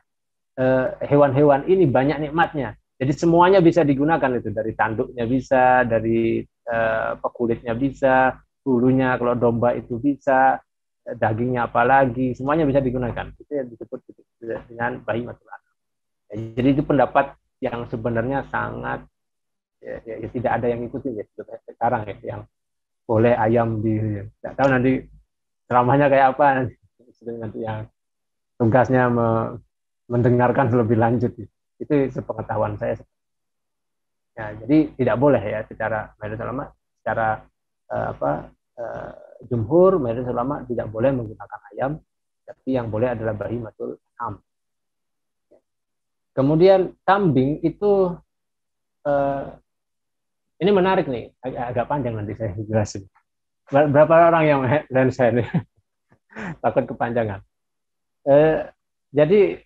Speaker 2: hewan-hewan ini banyak nikmatnya. Jadi semuanya bisa digunakan itu, dari tanduknya bisa, dari kulitnya bisa, bulunya kalau domba itu bisa, dagingnya apalagi, semuanya bisa digunakan. Itu yang disebut dengan bahimatul an'am. Jadi itu pendapat yang sebenarnya sangat ya, tidak ada yang ikutin ya sekarang ya, yang boleh ayam di, tidak tahu nanti ceramahnya kayak apa nanti yang tugasnya mendengarkan lebih lanjut. Itu sepengetahuan saya. Ya, jadi tidak boleh ya secara mayoritas ulama, secara jumhur mayoritas ulama tidak boleh menggunakan ayam, tapi yang boleh adalah bahimatul an'am. Kemudian kambing itu ini menarik nih, agak panjang nanti saya jelasin. Berapa orang yang dan saya nih takut kepanjangan. Jadi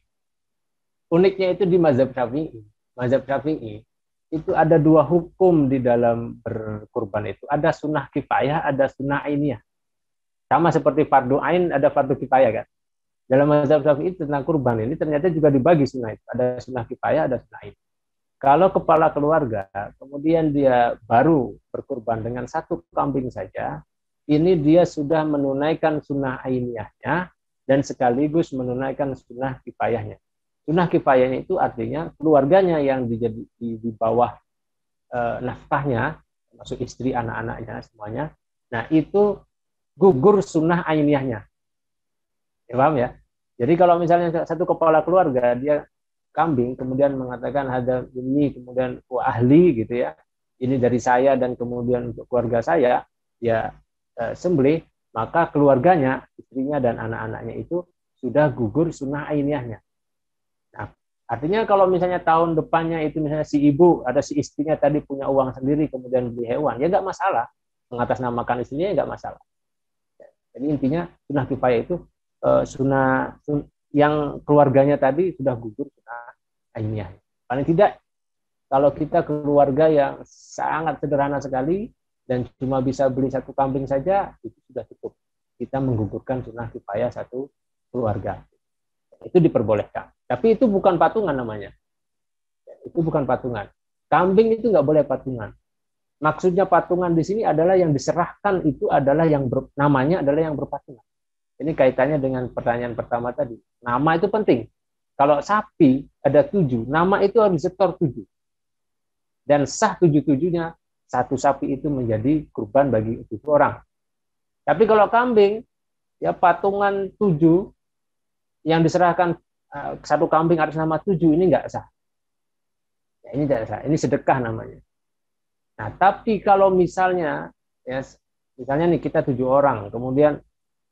Speaker 2: uniknya itu di mazhab Syafi'i. Mazhab Syafi'i itu ada dua hukum di dalam berkurban itu. Ada sunnah kifayah, ada sunnah ainiyah. Sama seperti fardu ain, ada fardu kifayah kan. Dalam mazhab Syafi'i tentang kurban ini ternyata juga dibagi sunnah itu. Ada sunnah kifayah, ada sunnah ain. Kalau kepala keluarga kemudian dia baru berkurban dengan satu kambing saja, ini dia sudah menunaikan sunnah ainiyahnya dan sekaligus menunaikan sunnah kifayahnya. Sunnah kifayahnya itu artinya keluarganya yang di bawah nafkahnya, termasuk istri, anak-anaknya semuanya. Nah itu gugur sunnah ainiyahnya. Ya, paham ya? Jadi kalau misalnya satu kepala keluarga dia kambing kemudian mengatakan ada ini kemudian ahli gitu ya, ini dari saya dan kemudian untuk keluarga saya ya sembelih, maka keluarganya, istrinya dan anak-anaknya itu sudah gugur sunnah ainiyahnya. Nah, artinya kalau misalnya tahun depannya itu misalnya si ibu ada si istrinya tadi punya uang sendiri kemudian beli hewan, ya nggak masalah, mengatasnamakan istrinya nggak masalah. Jadi intinya sunnah kifayah itu sunnah yang keluarganya tadi sudah gugur sunnah ainiyah. Paling tidak kalau kita keluarga yang sangat sederhana sekali dan cuma bisa beli satu kambing saja, itu sudah cukup. Kita menggugurkan sunnah kifayah satu keluarga. Itu diperbolehkan. Tapi itu bukan patungan namanya. Itu bukan patungan. Kambing itu nggak boleh patungan. Maksudnya patungan di sini adalah yang diserahkan itu adalah yang namanya adalah yang berpatungan. Ini kaitannya dengan pertanyaan pertama tadi. Nama itu penting. Kalau sapi ada 7, nama itu harus disetor 7. Dan sah 7-7-nya, satu sapi itu menjadi kurban bagi 7 orang. Tapi kalau kambing, ya patungan 7, yang diserahkan satu kambing atas nama 7, ini nggak sah. Ya, ini tidak sah. Ini sedekah namanya. Nah, tapi kalau misalnya, ya, misalnya nih kita 7 orang, kemudian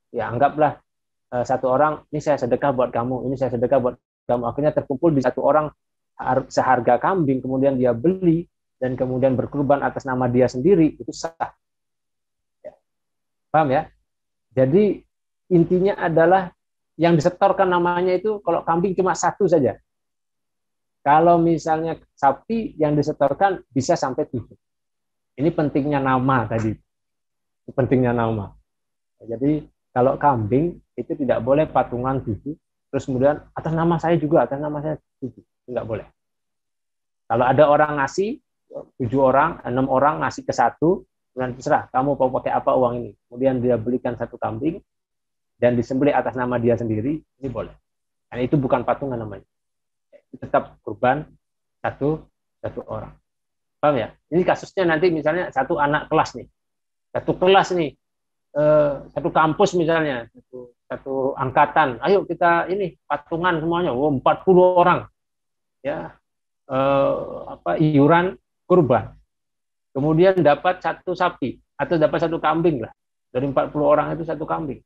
Speaker 2: ya anggaplah satu orang, ini saya sedekah buat kamu, ini saya sedekah buat kamu. Akhirnya terkumpul di satu orang seharga kambing, kemudian dia beli dan kemudian berkurban atas nama dia sendiri, itu sah. Ya. Paham ya? Jadi intinya adalah yang disetorkan namanya itu kalau kambing cuma satu saja. Kalau misalnya sapi yang disetorkan bisa sampai 7. Ini pentingnya nama tadi. Pentingnya nama. Jadi kalau kambing itu tidak boleh patungan 7, terus kemudian atas nama saya juga, atas nama saya 7. Tidak boleh. Kalau ada orang ngasih, 7 orang, 6 orang ngasih ke satu, kemudian terserah, kamu mau pakai apa uang ini. Kemudian dia belikan satu kambing, dan disembelih atas nama dia sendiri, ini boleh. Dan itu bukan patungan namanya. Itu tetap kurban satu orang. Paham ya? Ini kasusnya nanti misalnya satu anak kelas nih. Satu kelas nih. Satu kampus misalnya. Satu angkatan. Ayo kita ini patungan semuanya. 40 orang. Ya. iuran kurban, kemudian dapat 1 sapi atau dapat 1 kambing lah, dari 40 orang itu 1 kambing.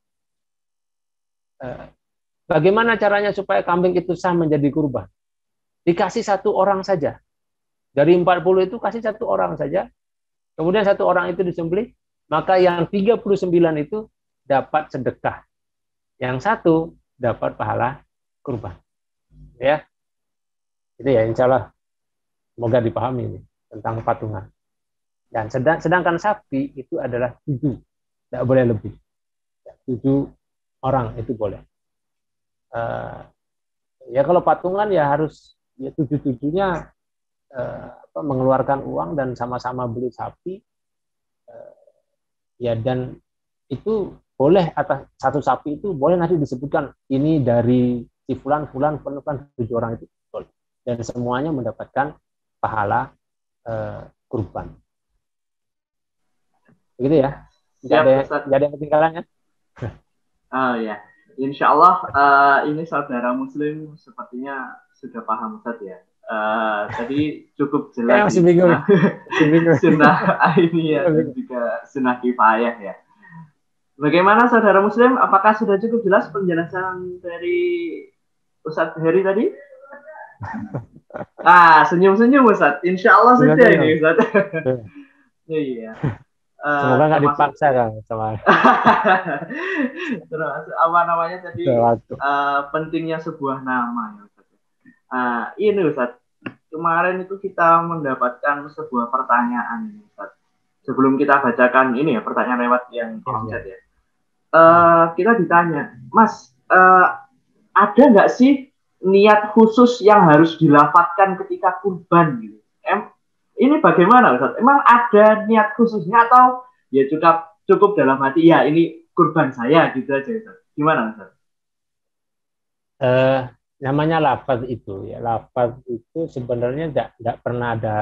Speaker 2: Bagaimana caranya supaya kambing itu sah menjadi kurban? Dikasih 1 orang saja. Dari 40 itu kasih 1 orang saja. Kemudian 1 orang itu disembelih, maka yang 39 itu dapat sedekah. Yang 1 dapat pahala kurban. Ya. Itu ya, insya Allah semoga dipahami ini tentang patungan. Dan sedangkan sapi itu adalah 7, tidak boleh lebih. 7 orang itu boleh. Ya kalau patungan ya harus ya 7-7-nya mengeluarkan uang dan sama-sama beli sapi. Ya, dan itu boleh atas 1 sapi itu boleh nanti disebutkan ini dari si fulan 7 orang itu boleh. Dan semuanya mendapatkan pahala kurban. Begitu ya? Tidak ada yang ketinggalannya?
Speaker 1: Oh ya, insya Allah ini saudara Muslim sepertinya sudah paham Ustaz ya. Tadi cukup jelas.
Speaker 2: Masih bingung.
Speaker 1: Sunnah ainiyah dan juga sunnah kifayah ya. Bagaimana saudara Muslim? Apakah sudah cukup jelas penjelasan dari Ustaz Heri tadi? Senyum-senyum Ustaz. Insya Allah saja ini Ustaz. Iya.
Speaker 2: Semoga nggak dipaksa kan sama.
Speaker 1: Terus apa namanya tadi? Pentingnya sebuah nama ya Ustaz. Ini Ustaz. Kemarin itu kita mendapatkan sebuah pertanyaan Ustaz. Sebelum kita bacakan ini ya pertanyaan lewat yang chat ya. Kita ditanya, Mas, ada nggak sih niat khusus yang harus dilafadzkan ketika kurban gitu? Ini bagaimana Ustaz? Emang ada niat khususnya atau ya cukup dalam hati ya ini kurban saya gitu aja Ustaz? Gimana Ustaz?
Speaker 2: Namanya lafaz itu ya, lafaz itu sebenarnya tidak pernah ada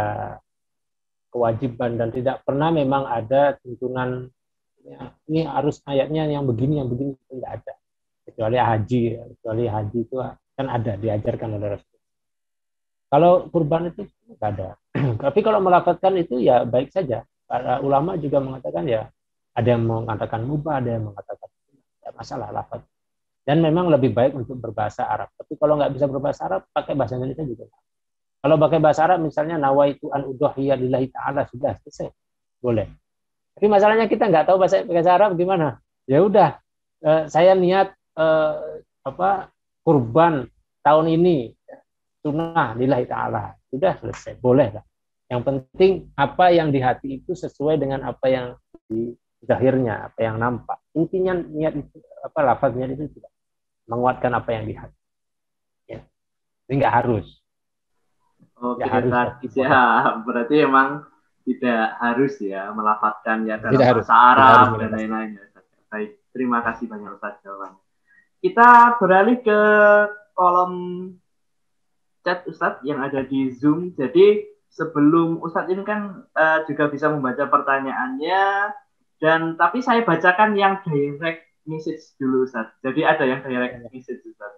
Speaker 2: kewajiban dan tidak pernah memang ada tuntunan ya, ini harus ayatnya yang begini tidak ada, kecuali haji itu kan ada diajarkan oleh Rasul. Kalau kurban itu tidak ada. Tapi kalau melafazkan itu ya baik saja. Para ulama juga mengatakan ya, ada yang mengatakan mubah, ada yang mengatakan tidak masalah lafaz. Dan memang lebih baik untuk berbahasa Arab. Tapi kalau nggak bisa berbahasa Arab, pakai bahasa Indonesia juga. Kalau pakai bahasa Arab, misalnya nawaitu an udhiyya lillahi ta'ala, sudah selesai, boleh. Tapi masalahnya kita nggak tahu bahasa Arab gimana. Ya udah, saya niat kurban tahun ini sunnah lillahi ta'ala, sudah selesai, boleh lah. Yang penting apa yang di hati itu sesuai dengan apa yang di zahirnya, apa yang nampak. Intinya niat itu lafaznya itu tidak menguatkan apa yang di hati. Ya. Ini nggak harus.
Speaker 1: Oke, ya, berarti emang tidak harus ya melafadzkan ya dalam bahasa Arab dan lain-lain. Baik, terima kasih banyak Ustaz jawabannya. Kita beralih ke kolom chat Ustaz yang ada di Zoom. Jadi sebelum Ustaz ini kan juga bisa membaca pertanyaannya, tapi saya bacakan yang direct message dulu Ustaz. Jadi ada yang direct message Ustaz.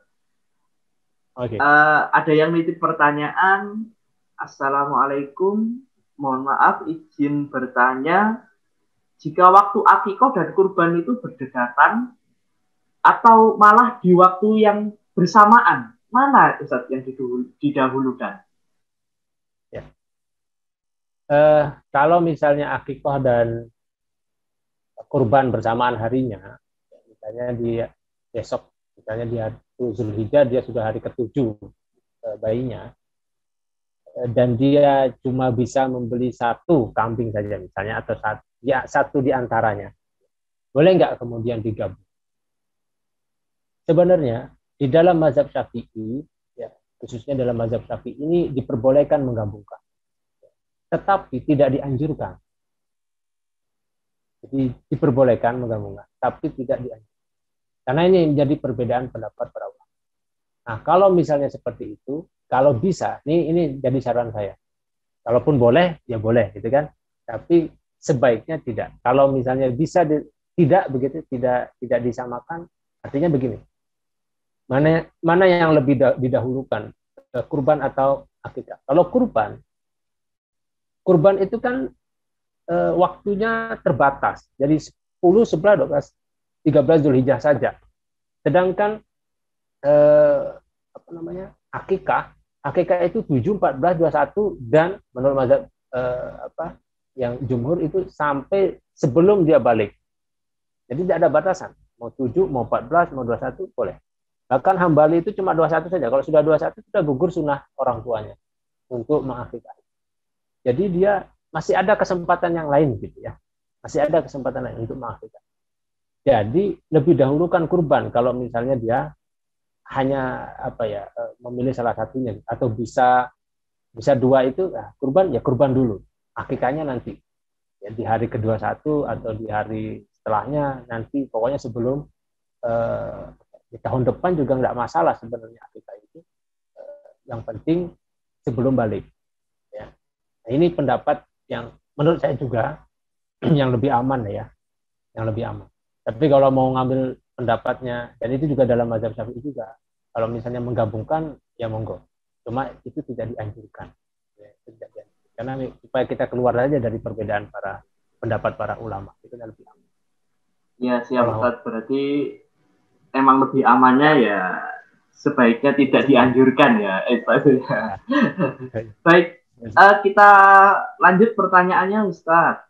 Speaker 2: Okay.
Speaker 1: Ada yang nitip pertanyaan. Assalamualaikum, mohon maaf izin bertanya, jika waktu akikah dan kurban itu berdekatan atau malah di waktu yang bersamaan, mana Ustaz yang didahulukan?
Speaker 2: Ya. Kalau misalnya akikah dan kurban bersamaan harinya, misalnya di besok, misalnya di hari Zulhijjah dia sudah hari ke-7 bayinya, dan dia cuma bisa membeli 1 kambing saja misalnya, atau satu di antaranya, boleh nggak kemudian digabung? Sebenarnya di dalam mazhab Syafi'i, ya, khususnya dalam mazhab Syafi'i ini diperbolehkan menggabungkan, tetapi tidak dianjurkan. Jadi diperbolehkan menggabungkan, tapi tidak dianjurkan. Karena ini menjadi perbedaan pendapat para ulama. Nah, kalau misalnya seperti itu, kalau bisa, ini jadi saran saya. Kalaupun boleh, ya boleh, gitu kan. Tapi sebaiknya tidak. Kalau misalnya bisa tidak begitu, tidak disamakan, artinya begini. Mana yang lebih didahulukan, kurban atau akikah. Kalau kurban itu kan waktunya terbatas. Jadi 10, 11, 12, 13 Zulhijjah saja. Sedangkan akikah itu 7, 14, 21 dan menurut mazhab yang jumhur itu sampai sebelum dia balik. Jadi tidak ada batasan. Mau 7, mau 14, mau 21 boleh. Bahkan Hambali itu cuma 21 saja. Kalau sudah 21 sudah gugur sunnah orang tuanya untuk mengakikah. Jadi dia masih ada kesempatan yang lain gitu ya. Masih ada kesempatan lain untuk mengakikah. Jadi lebih dahulukan kurban kalau misalnya dia hanya memilih salah satunya atau bisa dua itu kurban ya kurban dulu. Akikahnya nanti. Ya, di hari ke-21 atau di hari setelahnya nanti pokoknya sebelum di tahun depan juga nggak masalah sebenarnya akikah itu. Yang penting sebelum balik. Ya. Nah, ini pendapat yang menurut saya juga yang lebih aman ya, yang lebih aman. Tapi kalau mau ngambil pendapatnya, dan itu juga dalam mazhab Syafi'i juga, kalau misalnya menggabungkan ya monggo. Cuma itu tidak dianjurkan. Ya, karena supaya kita keluar saja dari perbedaan pendapat para ulama, itu lebih aman.
Speaker 1: Ya siap Ustaz, berarti emang lebih amannya ya sebaiknya tidak dianjurkan ya. Baik, kita lanjut pertanyaannya Ustaz.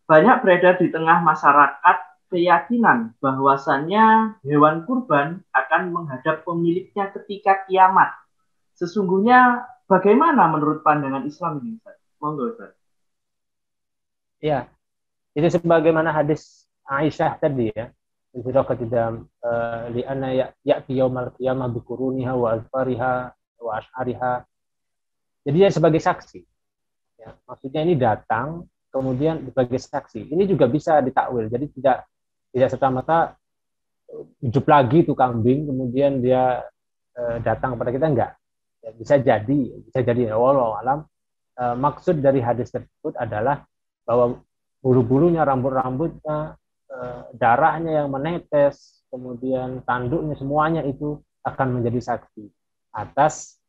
Speaker 1: Banyak beredar di tengah masyarakat keyakinan bahwasannya hewan kurban akan menghadap pemiliknya ketika kiamat. Sesungguhnya bagaimana menurut pandangan Islam ini Ustaz? Monggo Ustaz.
Speaker 2: Ya, itu sebagaimana hadis Aisyah tadi ya. Tidak li'anna ya'ti yaumal qiyamah biquruniha wa azfariha wa ash'ariha. Jadi dia sebagai saksi. Ya, maksudnya ini datang kemudian sebagai saksi. Ini juga bisa ditakwil. Jadi tidak serta-merta hidup lagi itu kambing kemudian dia datang kepada kita, enggak. Ya, bisa jadi wallahu alam. Maksud dari hadis tersebut adalah bahwa bulu-bulunya, rambut-rambutnya, darahnya yang menetes, kemudian tanduknya, semuanya itu akan menjadi saksi atas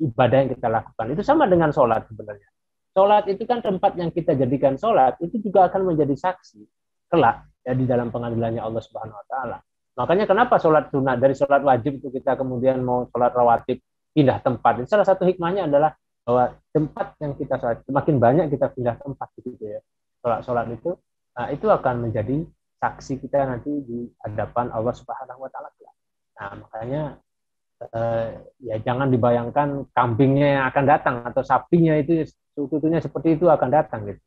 Speaker 2: ibadah yang kita lakukan. Itu sama dengan sholat sebenarnya. Sholat itu kan tempat yang kita jadikan sholat, itu juga akan menjadi saksi kelak ya, di dalam pengadilannya Allah Subhanahu Wa Taala. Makanya kenapa sholat sunnah dari sholat wajib itu kita kemudian mau sholat rawatib pindah tempat. Itu salah satu hikmahnya adalah bahwa tempat yang kita sholat, semakin banyak kita pindah tempat gitu ya. Sholat itu, nah, itu akan menjadi saksi kita nanti di hadapan Allah Subhanahu Wa Taala. Nah, makanya ya jangan dibayangkan kambingnya yang akan datang atau sapinya itu seutuhnya seperti itu akan datang gitu.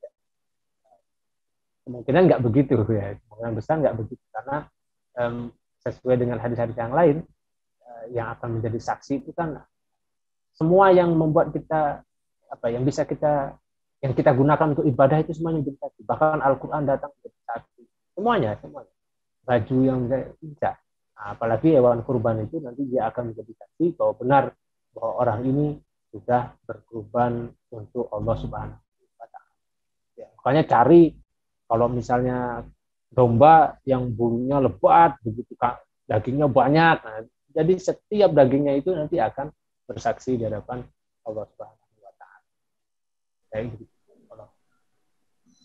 Speaker 2: Kemungkinan nggak begitu ya, kemungkinan besar nggak begitu karena sesuai dengan hadis-hadis yang lain yang akan menjadi saksi itu kan semua yang membuat kita yang yang kita gunakan untuk ibadah itu semuanya menjadi saksi. Bahkan Al-Quran datang menjadi saksi. Semuanya. Baju yang bisa. Nah, apalagi hewan kurban itu nanti dia akan menjadi saksi bahwa benar bahwa orang ini sudah berkurban untuk Allah Subhanahu Wa Taala. Ya, makanya cari kalau misalnya domba yang bulunya lebat, begitu dagingnya banyak. Nah, jadi setiap dagingnya itu nanti akan bersaksi di hadapan Allah Subhanahu Wa Taala. Gitu.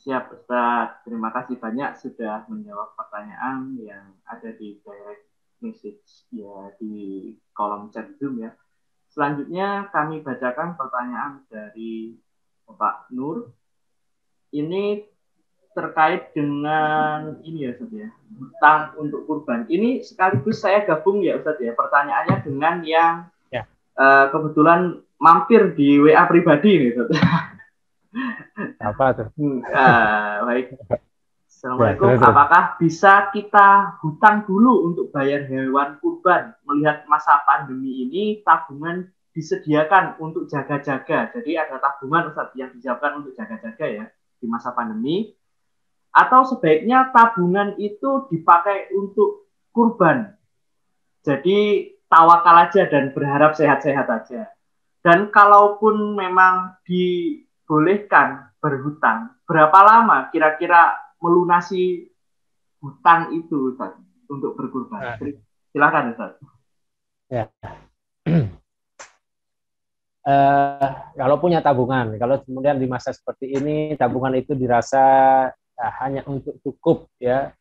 Speaker 1: Siap Ustaz, terima kasih banyak sudah menjawab pertanyaan yang ada di direct message ya di kolom chat Zoom ya. Selanjutnya kami bacakan pertanyaan dari Bapak Nur. Ini terkait dengan ini ya Ustaz ya, hutang untuk kurban. Ini sekaligus saya gabung ya Ustaz ya, pertanyaannya dengan yang kebetulan mampir di WA pribadi nih Ustaz.
Speaker 2: Apa tuh?
Speaker 1: Baik. Assalamualaikum. Apakah bisa kita hutang dulu untuk bayar hewan kurban? Melihat masa pandemi ini, tabungan disediakan untuk jaga-jaga. Jadi ada tabungan Ustaz yang disiapkan untuk jaga-jaga ya di masa pandemi. Atau sebaiknya tabungan itu dipakai untuk kurban. Jadi tawakal aja dan berharap sehat-sehat aja. Dan kalaupun memang dibolehkan berhutang, berapa lama kira-kira melunasi hutang itu Ustaz untuk berkurban? Silakan Ustaz.
Speaker 2: Ya. kalau punya tabungan, kalau kemudian di masa seperti ini tabungan itu dirasa hanya untuk cukup ya,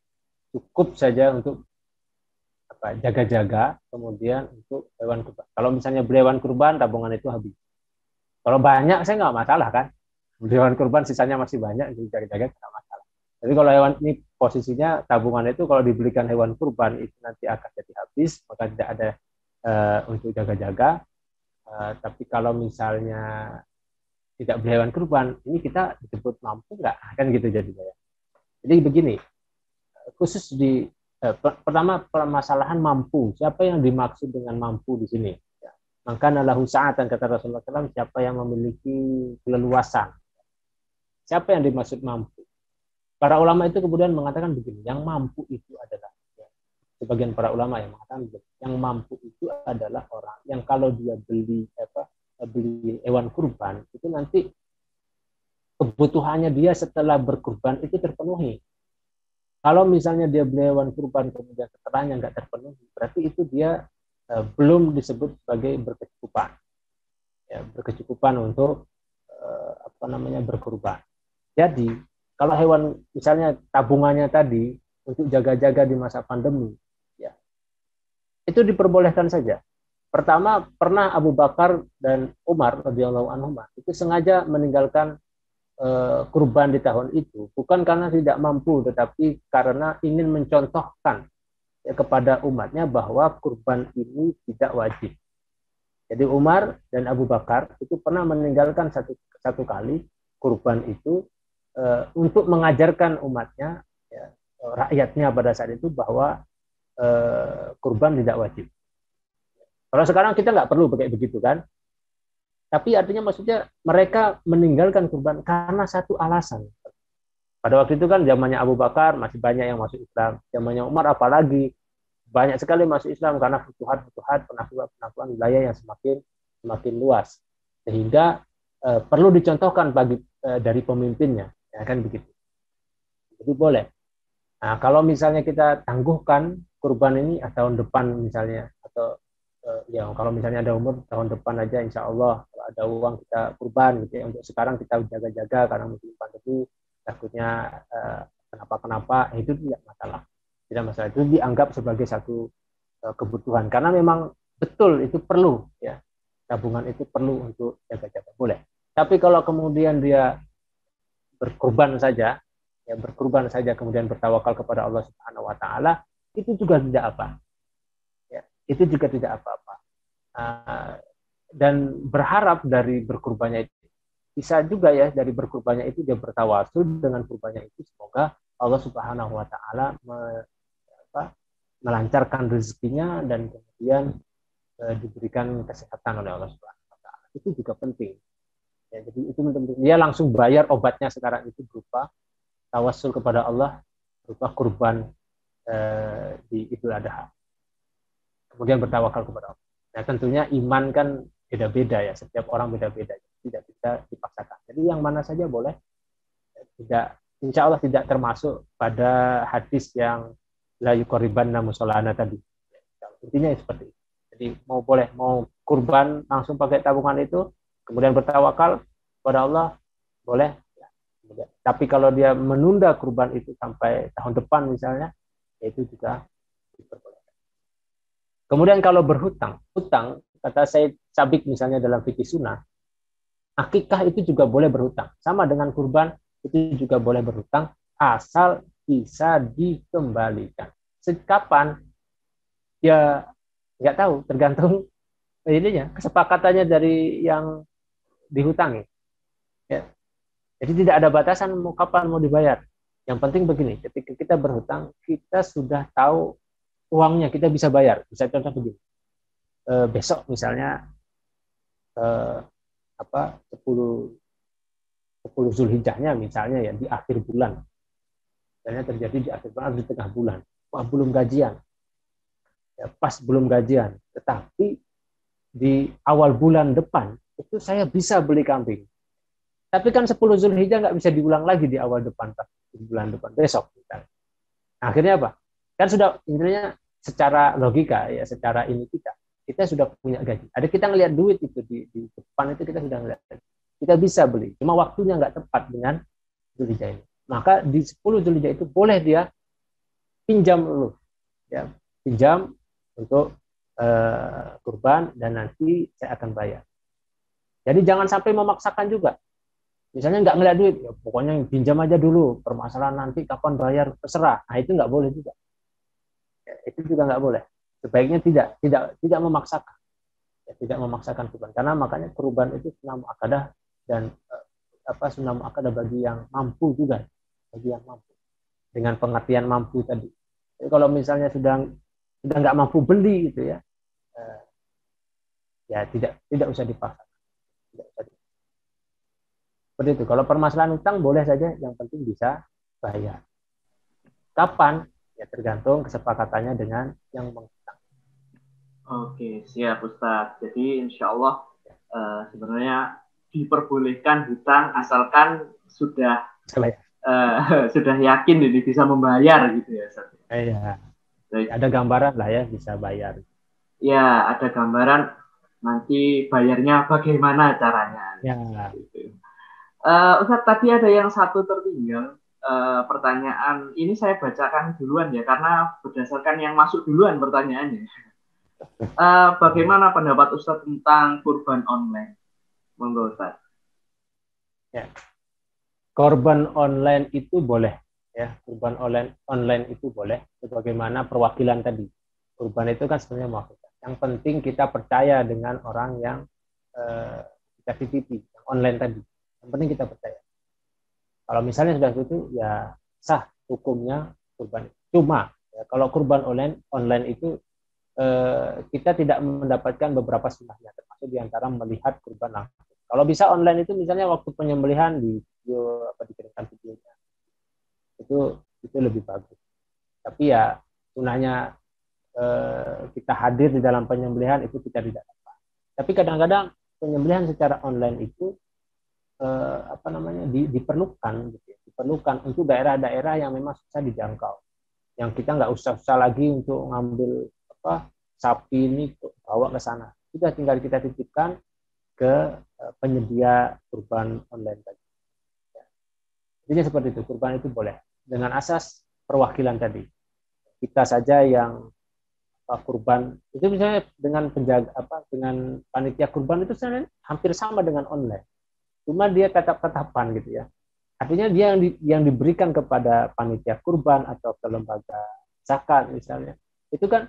Speaker 2: cukup saja untuk jaga-jaga, kemudian untuk hewan kurban. Kalau misalnya beli hewan kurban, tabungan itu habis. Kalau banyak saya nggak masalah kan, beli hewan kurban sisanya masih banyak, jadi jaga-jaga nggak masalah. Tapi kalau hewan ini posisinya tabungan itu kalau dibelikan hewan kurban itu nanti akan jadi habis, maka tidak ada untuk jaga-jaga. Tapi kalau misalnya tidak beli hewan kurban, ini kita disebut mampu nggak? Kan gitu jadinya ya. Jadi begini, khusus di pertama permasalahan mampu. Siapa yang dimaksud dengan mampu di sini? Ya. Maka lahu sa'atan kata Rasulullah SAW, siapa yang memiliki keleluasan. Siapa yang dimaksud mampu? Para ulama itu kemudian mengatakan begini, yang mampu itu adalah sebagian para ulama yang mengatakan yang mampu itu adalah orang yang kalau dia beli hewan kurban itu nanti kebutuhannya dia setelah berkurban itu terpenuhi. Kalau misalnya dia beli hewan kurban kemudian setelahnya nggak terpenuhi, berarti itu dia belum disebut sebagai berkecukupan, ya, berkecukupan untuk berkurban. Jadi kalau hewan misalnya tabungannya tadi untuk jaga-jaga di masa pandemi, ya, itu diperbolehkan saja. Pertama, pernah Abu Bakar dan Umar radhiyallahu anhum itu sengaja meninggalkan kurban di tahun itu, bukan karena tidak mampu, tetapi karena ingin mencontohkan ya, kepada umatnya bahwa kurban ini tidak wajib. Jadi Umar dan Abu Bakar itu pernah meninggalkan satu kali kurban itu untuk mengajarkan umatnya, ya, rakyatnya pada saat itu bahwa kurban tidak wajib. Kalau sekarang kita nggak perlu pakai begitu kan? Tapi artinya maksudnya mereka meninggalkan kurban karena satu alasan. Pada waktu itu kan zamannya Abu Bakar masih banyak yang masuk Islam. Zamannya Umar apalagi banyak sekali masuk Islam karena futuhat, penaklukan wilayah yang semakin luas. Sehingga perlu dicontohkan dari pemimpinnya, ya kan begitu. Jadi boleh. Nah, kalau misalnya kita tangguhkan kurban ini tahun depan misalnya, atau ya kalau misalnya ada umur tahun depan aja insya Allah kalau ada uang kita kurban gitu ya. Untuk sekarang kita jaga-jaga karena musim pandemi takutnya kenapa itu tidak masalah, itu dianggap sebagai satu kebutuhan karena memang betul itu perlu ya, tabungan itu perlu untuk jaga-jaga, boleh. Tapi kalau kemudian dia berkurban saja kemudian bertawakal kepada Allah Subhanahu wa taala, itu juga tidak apa. Itu juga tidak apa-apa. Dan berharap dari berkurbannya itu, bisa juga ya dari berkurbannya itu dia bertawasul dengan kurbannya itu, semoga Allah Subhanahu wa taala melancarkan rezekinya dan kemudian diberikan kesehatan oleh Allah Subhanahu wa taala. Itu juga penting. Ya, jadi itu penting. Dia langsung bayar obatnya sekarang itu berupa tawasul kepada Allah, berupa kurban di Idul Adha. Kemudian bertawakal kepada Allah. Nah tentunya iman kan beda-beda ya, setiap orang beda-beda, tidak bisa dipaksakan. Jadi yang mana saja boleh, tidak, insya Allah tidak termasuk pada hadis yang la yuqribanna musallana tadi. Intinya seperti itu. Jadi mau kurban langsung pakai tabungan itu, kemudian bertawakal kepada Allah, boleh. Ya. Tapi kalau dia menunda kurban itu sampai tahun depan misalnya, itu juga diperbolehkan. Kemudian kalau hutang, kata Said Sabik misalnya dalam fikih sunnah, akikah itu juga boleh berhutang. Sama dengan kurban, itu juga boleh berhutang, asal bisa dikembalikan. Kapan? Ya nggak tahu, tergantung ininya, kesepakatannya dari yang dihutangi. Ya. Jadi tidak ada batasan mau kapan mau dibayar. Yang penting begini, ketika kita berhutang, kita sudah tahu uangnya, kita bisa bayar. Bisa contoh begini, besok misalnya 10 Zulhijjahnya misalnya ya, di akhir bulan, misalnya terjadi di akhir bulan, di tengah bulan, belum gajian, ya, pas belum gajian, tetapi di awal bulan depan itu saya bisa beli kambing. Tapi kan 10 Zulhijjah nggak bisa diulang lagi di awal depan, pas di bulan depan besok misalnya. Nah, akhirnya apa? Kan sudah intinya secara logika ya, secara ini kita sudah punya gaji. Ada kita ngelihat duit itu di depan itu kita sudah melihat. Kita bisa beli, cuma waktunya nggak tepat dengan Dzulhijjah ini. Maka di 10 Dzulhijjah itu boleh dia pinjam dulu, ya, pinjam untuk kurban dan nanti saya akan bayar. Jadi jangan sampai memaksakan juga. Misalnya nggak ngeliat duit, ya pokoknya pinjam aja dulu, permasalahan nanti kapan bayar terserah. Nah itu nggak boleh juga. Ya, itu juga nggak boleh. Sebaiknya tidak memaksakan, ya, tidak memaksakan kurban. Karena makanya kurban itu sunnah muakkadah dan sunnah muakkadah bagi yang mampu juga, bagi yang mampu. Dengan pengertian mampu tadi. Jadi kalau misalnya sudah nggak mampu beli gitu ya, ya tidak usah dipaksa. Tidak usah dipaksa. Seperti itu. Kalau permasalahan utang boleh saja, yang penting bisa bayar. Kapan? Ya tergantung kesepakatannya dengan yang mengutang.
Speaker 1: Oke, siap Ustadz. Jadi insya Allah sebenarnya diperbolehkan hutang asalkan sudah sudah yakin ini bisa membayar gitu ya Ustadz.
Speaker 2: Iya. Ada gambaran lah ya bisa bayar.
Speaker 1: Ya, ada gambaran nanti bayarnya bagaimana caranya.
Speaker 2: Ya.
Speaker 1: Gitu. Ustadz, tadi ada yang satu tertinggal. Pertanyaan ini saya bacakan duluan ya, karena berdasarkan yang masuk duluan pertanyaannya. Bagaimana pendapat Ustadz tentang kurban online? Monggo Ustadz.
Speaker 2: Ya. Kurban online itu boleh, ya. Kurban online itu boleh, sebagaimana perwakilan tadi. Kurban itu kan sebenarnya mewakilkan. Yang penting kita percaya dengan orang yang kita titipi, yang online tadi. Yang penting kita percaya. Kalau misalnya sudah itu, ya sah hukumnya kurban. Cuma ya, kalau kurban online itu kita tidak mendapatkan beberapa sunnahnya, termasuk diantara melihat kurban langsung. Kalau bisa online itu misalnya waktu penyembelihan di video dikirimkan videonya, itu lebih bagus. Tapi ya sunnahnya kita hadir di dalam penyembelihan itu kita tidak dapat. Tapi kadang-kadang penyembelihan secara online itu diperlukan gitu ya. Diperlukan untuk daerah-daerah yang memang susah dijangkau, yang kita nggak usah lagi untuk ngambil sapi ini bawa ke sana, sudah tinggal kita titipkan ke penyedia kurban online tadi ya. Jadi seperti itu, kurban itu boleh dengan asas perwakilan tadi, kita saja yang kurban itu misalnya dengan penjaga dengan panitia kurban itu sebenarnya hampir sama dengan online. Cuma dia tetap-tetapan gitu ya. Artinya dia yang diberikan kepada panitia kurban atau ke lembaga zakat misalnya, itu kan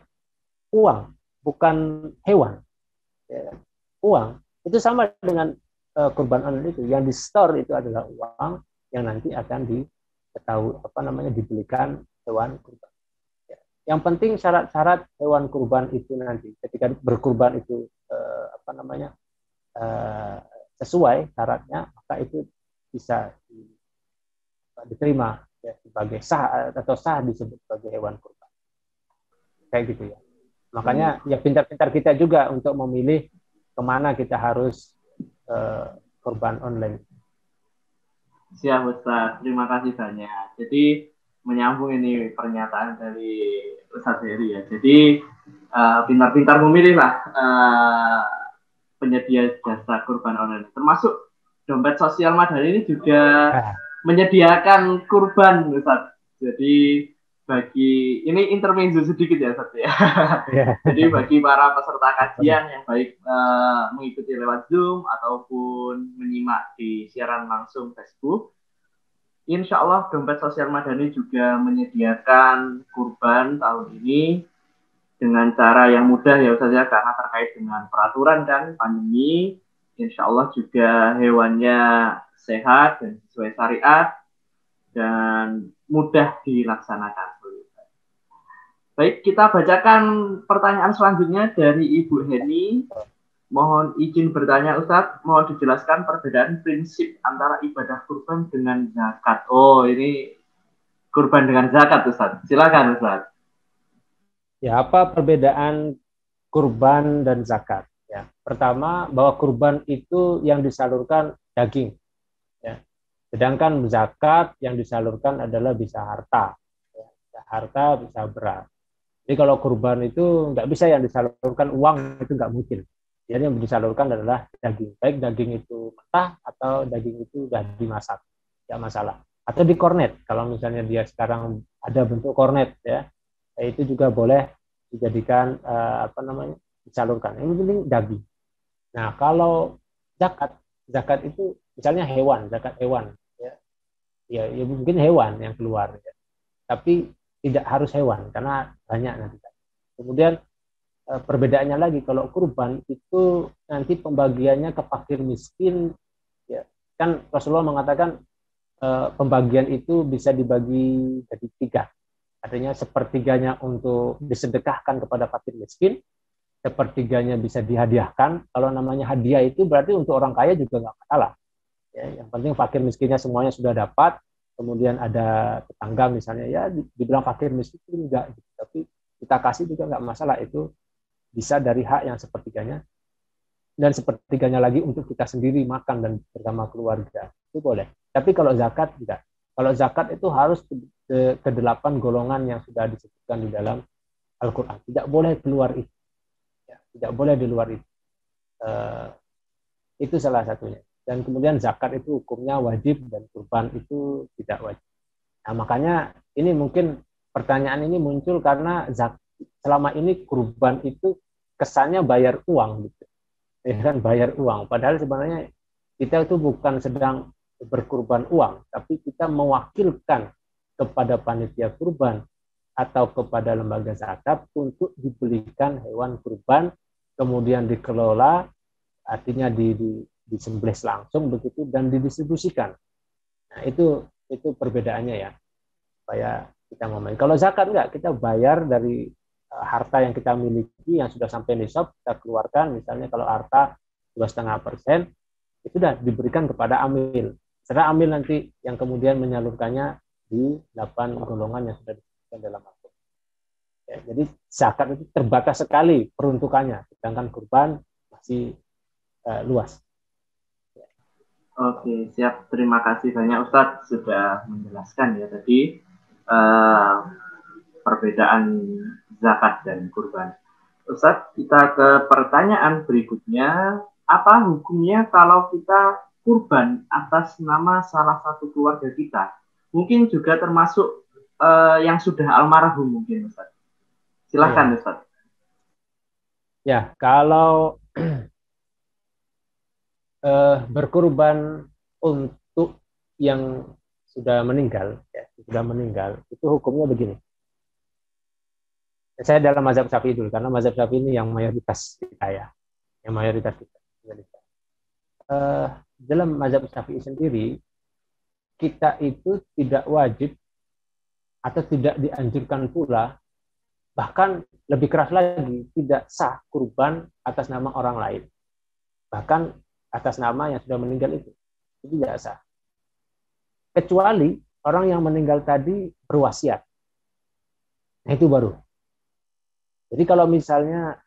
Speaker 2: uang, bukan hewan. Ya. Uang. Itu sama dengan kurban online itu. Yang di store itu adalah uang yang nanti akan dibelikan hewan kurban. Ya. Yang penting syarat-syarat hewan kurban itu nanti ketika berkurban itu sesuai syaratnya, maka itu bisa diterima ya, sebagai sah atau sah disebut sebagai hewan kurban. Kayak gitu ya. Makanya ya pintar-pintar kita juga untuk memilih kemana kita harus kurban online.
Speaker 1: Siap Ustaz, terima kasih banyak. Jadi menyambung ini pernyataan dari Ustaz Heri ya. Jadi pintar-pintar memilih lah penyedia jasa kurban online. Termasuk dompet sosial Madani ini juga menyediakan kurban, Ustaz. Jadi bagi ini intermezzo sedikit ya, Ustaz ya. Jadi bagi para peserta kajian yang baik mengikuti lewat Zoom ataupun menyimak di siaran langsung Facebook, insya Allah dompet sosial Madani juga menyediakan kurban tahun ini dengan cara yang mudah ya Ustaz ya, karena terkait dengan peraturan dan pandemi. Insya Allah juga hewannya sehat dan sesuai syariat dan mudah dilaksanakan. Baik, kita bacakan pertanyaan selanjutnya dari Ibu Heni. Mohon izin bertanya Ustadz, mohon dijelaskan perbedaan prinsip antara ibadah kurban dengan zakat. Oh, ini kurban dengan zakat Ustadz. Silakan Ustadz.
Speaker 2: Ya, apa perbedaan kurban dan zakat? Ya, pertama bahwa kurban itu yang disalurkan daging, ya. Sedangkan zakat yang disalurkan adalah bisa harta, ya. Bisa harta, bisa beras. Jadi kalau kurban itu nggak bisa yang disalurkan uang, itu nggak mungkin. Jadi yang disalurkan adalah daging, baik daging itu mentah atau daging itu sudah dimasak, tidak masalah. Atau di kornet, kalau misalnya dia sekarang ada bentuk kornet ya, itu juga boleh dijadikan disalurkan. Yang penting daging. Nah kalau zakat itu misalnya hewan, zakat hewan, ya mungkin hewan yang keluar, ya. Tapi tidak harus hewan karena banyak nanti. Kemudian perbedaannya lagi kalau kurban itu nanti pembagiannya ke fakir miskin, ya kan Rasulullah mengatakan pembagian itu bisa dibagi jadi 3. Artinya sepertiganya untuk disedekahkan kepada fakir miskin, sepertiganya bisa dihadiahkan. Kalau namanya hadiah itu berarti untuk orang kaya juga nggak masalah. Ya, yang penting fakir miskinnya semuanya sudah dapat. Kemudian ada tetangga misalnya ya dibilang fakir miskin enggak, gitu. Tapi kita kasih juga nggak masalah, itu bisa dari hak yang sepertiganya, dan sepertiganya lagi untuk kita sendiri makan dan bersama keluarga, itu boleh. Tapi kalau zakat tidak. Kalau zakat itu harus ke 8 golongan yang sudah disebutkan di dalam Al-Quran. Tidak boleh keluar itu. Ya, tidak boleh di luar itu. Itu salah satunya. Dan kemudian zakat itu hukumnya wajib dan kurban itu tidak wajib. Nah makanya ini mungkin pertanyaan ini muncul karena selama ini kurban itu kesannya bayar uang gitu. Ya kan, bayar uang. Padahal sebenarnya kita itu bukan sedang berkurban uang, tapi kita mewakilkan kepada panitia kurban atau kepada lembaga zakat untuk dibelikan hewan kurban, kemudian dikelola, artinya disembelih langsung begitu dan didistribusikan. Nah itu perbedaannya ya, supaya kita ngomongin. Kalau zakat enggak, kita bayar dari harta yang kita miliki yang sudah sampai nisab, kita keluarkan. Misalnya kalau harta 2,5%, itu sudah diberikan kepada amil. Setelah amil nanti yang kemudian menyalurkannya di 8 golongan yang sudah disebutkan dalam Al-Quran. Ya, jadi zakat itu terbatas sekali peruntukannya, sedangkan kurban masih luas.
Speaker 1: Oke, siap. Terima kasih banyak Ustadz sudah menjelaskan ya tadi perbedaan zakat dan kurban. Ustadz, kita ke pertanyaan berikutnya. Apa hukumnya kalau kita kurban atas nama salah satu keluarga kita? Mungkin juga termasuk yang sudah almarhum mungkin Ustadz. Silahkan Ustadz.
Speaker 2: Ya, kalau berkurban untuk yang sudah meninggal, itu hukumnya begini. Saya dalam mazhab Syafi'i dulu, karena mazhab Syafi'i ini yang mayoritas kita ya, dalam mazhab Syafi'i sendiri, kita itu tidak wajib atau tidak dianjurkan pula, bahkan lebih keras lagi, tidak sah kurban atas nama orang lain, bahkan atas nama yang sudah meninggal itu tidak sah. Kecuali orang yang meninggal tadi berwasiat. Nah itu baru. Jadi kalau misalnya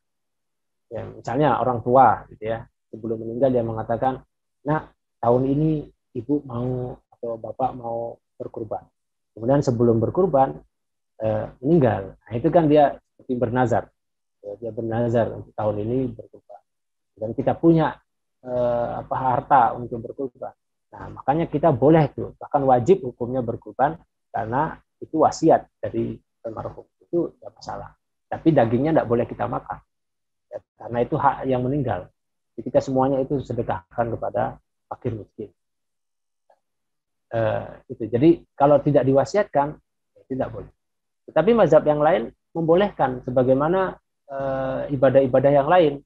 Speaker 2: orang tua gitu ya, sebelum meninggal dia mengatakan, nah tahun ini ibu mau atau bapak mau berkurban. Kemudian sebelum berkurban meninggal. Nah itu kan dia seperti bernazar. Dia bernazar untuk tahun ini berkurban. Dan kita punya harta untuk berkurban. Nah, makanya kita boleh tuh, bahkan wajib hukumnya berkurban karena itu wasiat dari almarhum. Itu tidak masalah. Tapi dagingnya tidak boleh kita makan. Ya, karena itu hak yang meninggal. Jadi kita semuanya itu sedekahkan kepada fakir miskin. Itu. Jadi kalau tidak diwasiatkan, ya tidak boleh. Tetapi mazhab yang lain membolehkan, sebagaimana ibadah-ibadah yang lain.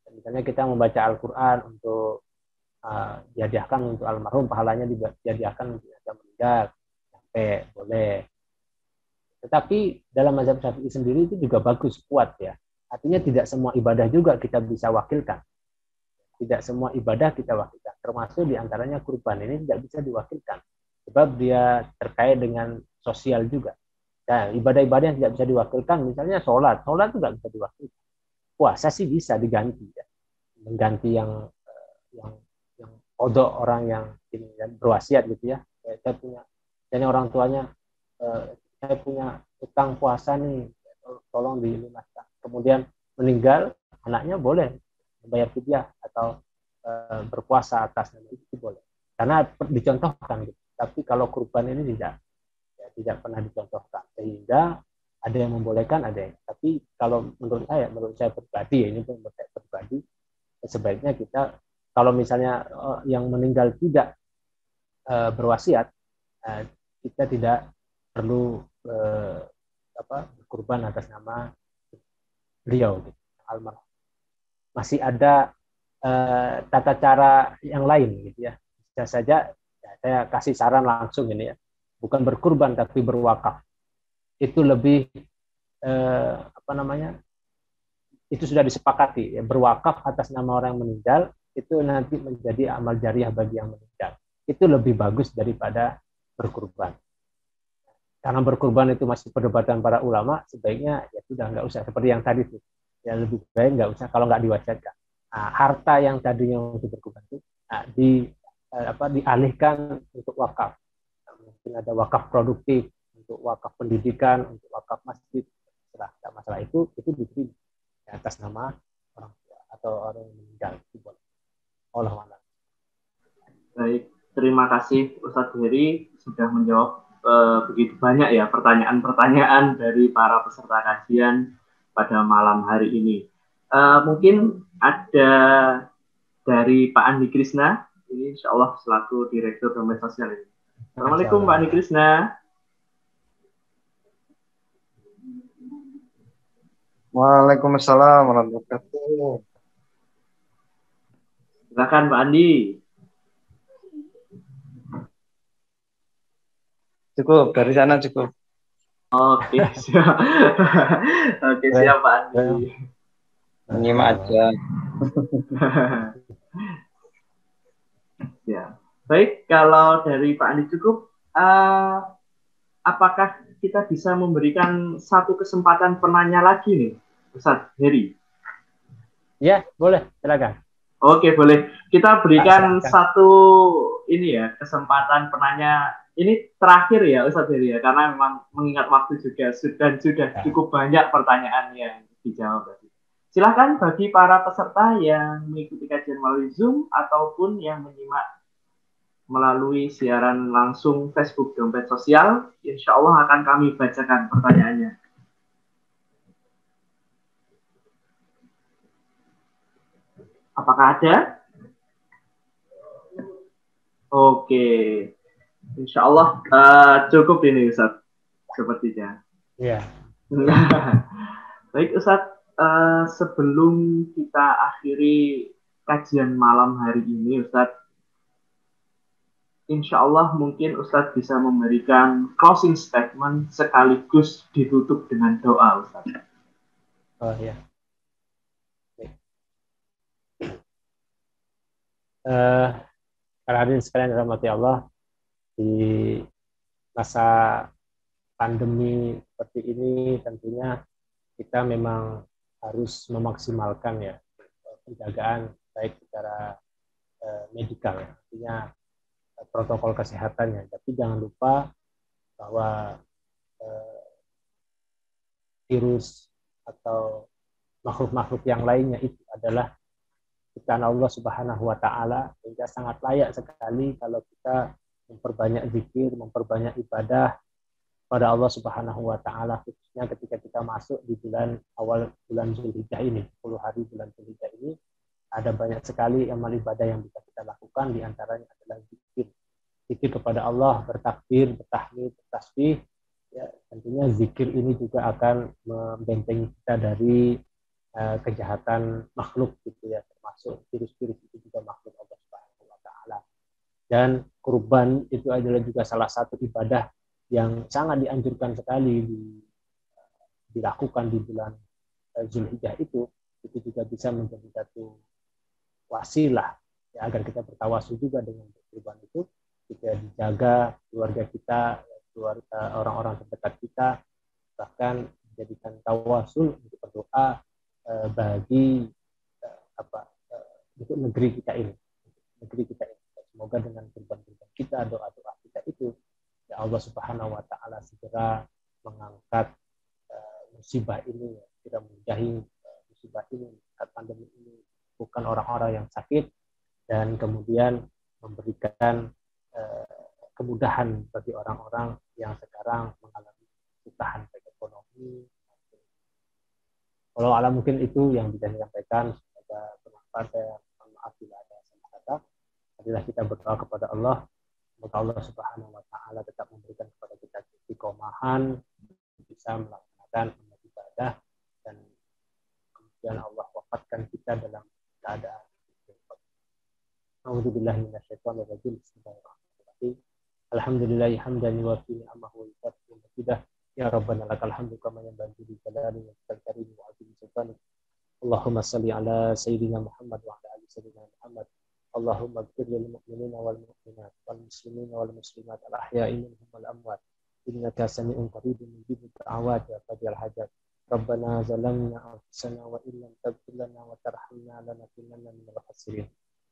Speaker 2: Misalnya kita membaca Al-Quran untuk dihadiahkan untuk almarhum, pahalanya dihadiahkan untuk yang meninggal, sampai boleh. Tetapi dalam mazhab Syafi'i sendiri itu juga bagus, kuat ya. Artinya tidak semua ibadah juga kita bisa wakilkan. Tidak semua ibadah kita wakilkan. Termasuk diantaranya kurban ini tidak bisa diwakilkan. Sebab dia terkait dengan sosial juga. Nah, ibadah-ibadah yang tidak bisa diwakilkan, misalnya sholat juga bisa diwakilkan. Puasa sih bisa diganti ya. Mengganti yang kodok orang yang berwasiat gitu ya. Saya punya, dan orang tuanya saya punya utang puasa nih, tolong dilunaskan. Kemudian meninggal, anaknya boleh membayar fidyah atau berpuasa atas nama itu boleh. Karena dicontohkan gitu. Tapi kalau kurban ini tidak pernah dicontohkan. Sehingga ada yang membolehkan, ada yang. Tapi kalau menurut saya pribadi, ini menurut saya pribadi, sebaiknya kita kalau misalnya yang meninggal tidak berwasiat, kita tidak perlu berkurban atas nama beliau, gitu, almarhum. Masih ada tata cara yang lain, gitu ya. Bisa saja ya, saya kasih saran langsung ini ya, bukan berkurban tapi berwakaf. Itu lebih itu sudah disepakati ya, berwakaf atas nama orang yang meninggal itu nanti menjadi amal jariah bagi yang meninggal. Itu lebih bagus daripada berkurban. Karena berkurban itu masih perdebatan para ulama, sebaiknya ya sudah nggak usah seperti yang tadi tuh. Ya lebih baik nggak usah kalau nggak diwajibkan. Nah, harta yang tadinya untuk berkurban itu dialihkan untuk wakaf. Mungkin ada wakaf produktif, untuk wakaf pendidikan, untuk wakaf masjid. Setelah masalah itu diberi atas nama orang tua atau orang yang meninggal. Allah Allah.
Speaker 1: Baik, terima kasih Ustadz Heri sudah menjawab begitu banyak ya pertanyaan-pertanyaan dari para peserta kajian pada malam hari ini. Mungkin ada dari Pak Andi Krisna, ini insya Allah selaku Direktur Domain Sosial ini. Assalamualaikum Pak Andi Krisna.
Speaker 5: Waalaikumsalam warahmatullahi wabarakatuh.
Speaker 1: Silakan Pak Andi.
Speaker 5: Cukup, dari sana cukup.
Speaker 1: Oke, siap. Oke, siap Pak Andi.
Speaker 5: Menyimak aja.
Speaker 1: Ya. Baik, kalau dari Pak Andi cukup, apakah kita bisa memberikan satu kesempatan penanya lagi nih, Ustadz Heri?
Speaker 2: Ya, boleh, silakan.
Speaker 1: Oke, boleh. Kita berikan satu kesempatan penanya. Ini terakhir ya Ustadz Heri ya, karena memang mengingat waktu juga sudah cukup banyak pertanyaan yang dijawab tadi. Silahkan bagi para peserta yang mengikuti kajian melalui Zoom ataupun yang menyimak melalui siaran langsung Facebook Dompet Sosial, insya Allah akan kami bacakan pertanyaannya. Apakah ada? Oke. Insya Allah cukup ini Ustadz, sepertinya.
Speaker 2: Iya.
Speaker 1: Baik Ustadz, sebelum kita akhiri kajian malam hari ini Ustadz, insya Allah mungkin Ustadz bisa memberikan closing statement sekaligus ditutup dengan doa Ustadz.
Speaker 2: Oh ya. Hadirin sekalian rahmati Allah, di masa pandemi seperti ini tentunya kita memang harus memaksimalkan ya penjagaan baik secara medikal, artinya protokol kesehatannya. Tapi jangan lupa bahwa virus atau makhluk-makhluk yang lainnya itu adalah ciptaan Allah Subhanahu wa taala, sehingga sangat layak sekali kalau kita memperbanyak zikir, memperbanyak ibadah pada Allah Subhanahu wa taala, khususnya ketika kita masuk di awal bulan Zulhijjah ini, 10 hari bulan Zulhijjah ini, ada banyak sekali amal ibadah yang bisa kita lakukan, di antaranya adalah zikir. Zikir kepada Allah, bertakbir, bertahmid, bertasbih. Ya, tentunya zikir ini juga akan membentengi kita dari kejahatan makhluk gitu ya, termasuk virus-virus itu juga makhluk Allah Subhanahu wa taala. Dan kurban itu adalah juga salah satu ibadah yang sangat dianjurkan sekali dilakukan di bulan Zulhijjah itu juga bisa menjadi satu wasilah ya, agar kita bertawasul juga dengan kurban itu, kita dijaga keluarga kita, keluarga orang-orang terdekat kita, bahkan menjadikan tawasul untuk berdoa bagi untuk negeri kita ini. Semoga dengan kurban-kurban kita, doa-doa kita itu, ya Allah Subhanahu wa taala segera mengangkat musibah ini, segera menjauhi musibah ini, pandemi ini menyembuhkan orang-orang yang sakit, dan kemudian memberikan kemudahan bagi orang-orang yang sekarang mengalami kesusahan baik ekonomi. Kalau alam mungkin itu yang bisa disampaikan, semoga bermanfaat. Saya mohon maaf bila ada salah kata. Marilah kita berdoa kepada Allah, semoga Allah Subhanahu wa taala tetap memberikan kepada kita istiqomahan, bisa melaksanakan ibadah, dan kemudian Allah wafatkan kita dalam keadaan A'udzubillahi minasyaitonir rajim. Bismillahirrahmanirrahim. Alhamdulillahi hamdan yuwaffi ni'amahu wa yukafi majidah. Ya Rabbana lakal hamdu kama yanbaghi li jalali wajhikal karim wa 'azimi sultanik. Allahumma shalli ala sayyidina Muhammad wa ala ali sayyidina Muhammad. Allahumma ighfir lil mu'minina wal mu'minat wal muslimina wal muslimat al ahya'i minhum wal amwat. Innaka sami'un qaribun mujibud da'awat ya qadiyal hajat. Rabbana zalamna anfusana wa illam taghfir lana wa tarhamna lanakunanna minal khasirin.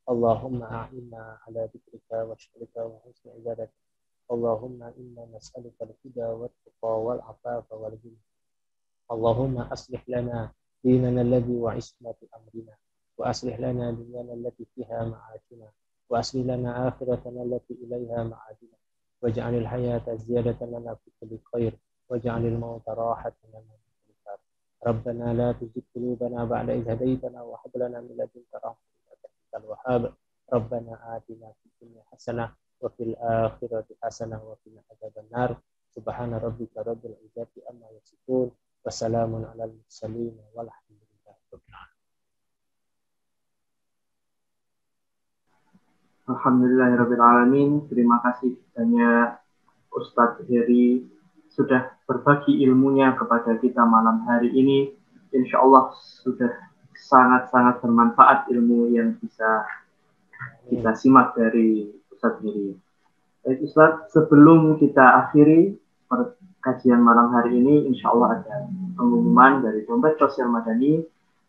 Speaker 2: Allahumma a'inna ala dzikrika wa syukrika wa husni ibadatik. Allahumma inna nas'aluka al-huda wat-tuqa wal-'afafa wal-ghina. Allahumma aslih lana dinana alladhi wa ismati amrina wa aslih lana dunyana allati fiha ma'ashina wa aslih lana akhiratana allati ilayha ma'adina waj'alil hayata ziyadatan lana fi kulli khair waj'alil mauta rahatan lana min kulli shar. Rabbana la tuzigh qulubana ba'da idh hadaytana wa hab lana min ladunka rahmatan innaka antal wahhab. Rabbana atina fid dunya hasanah wa fil akhirati hasanah wa qina adzabannar. Subhana rabbika rabbil izzati amma yasifun wa salamun alal mursalin walhamdulillahi rabbil alamin.
Speaker 1: Alhamdulillahirabbil alamin. Terima kasih banyak Ustadz Heri sudah berbagi ilmunya kepada kita malam hari ini. Insya Allah sudah sangat-sangat bermanfaat ilmu yang bisa kita simak dari Ustadz Heri. Baik Ustadz, sebelum kita akhiri kajian malam hari ini, insya Allah ada pengumuman dari Dompet Sosial Madani.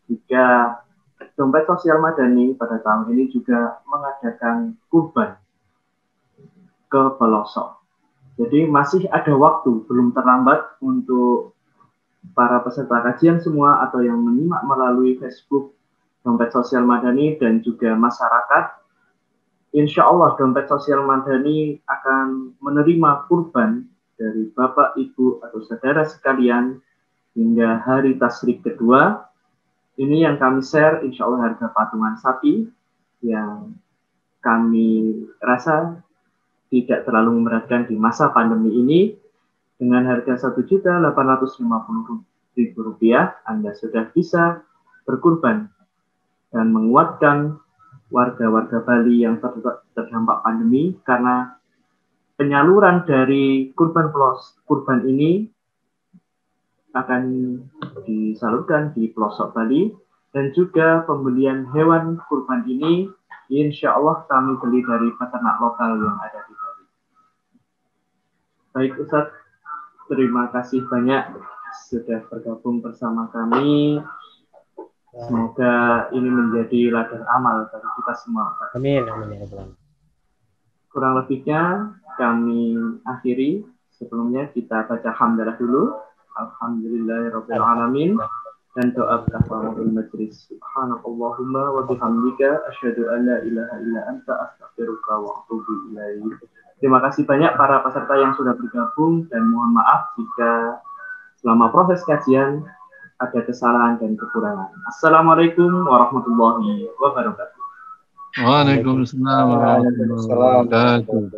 Speaker 1: Jika Dompet Sosial Madani pada tahun ini juga mengadakan kurban ke pelosok. Jadi masih ada waktu, belum terlambat untuk para peserta kajian semua atau yang menyimak melalui Facebook Dompet Sosial Madani dan juga masyarakat. Insya Allah Dompet Sosial Madani akan menerima kurban dari Bapak, Ibu, atau saudara sekalian hingga hari tasrik kedua. Ini yang kami share, insya Allah harga patungan sapi yang kami rasa tidak terlalu memberatkan di masa pandemi ini. Dengan harga Rp1.850.000, Anda sudah bisa berkurban dan menguatkan warga-warga Bali yang terdampak pandemi, karena penyaluran dari kurban ini akan disalurkan di pelosok Bali, dan juga pembelian hewan kurban ini insya Allah kami beli dari peternak lokal yang ada di Bali. Baik Ustadz, terima kasih banyak sudah bergabung bersama kami. Semoga ini menjadi ladang amal bagi kita semua.
Speaker 2: Amin. Kurang
Speaker 1: lebihnya kami akhiri. Sebelumnya kita baca hamdalah dulu. Alhamdulillahirabbil alamin, dan doa kafaratul majlis. Subhanakallahumma wa bihamdika asyhadu an la ilaha illa anta astaghfiruka wa atubu ilaik. Terima kasih banyak para peserta yang sudah bergabung, dan mohon maaf jika selama proses kajian ada kesalahan dan kekurangan. Assalamualaikum warahmatullahi wabarakatuh.
Speaker 6: Waalaikumsalam warahmatullahi wabarakatuh.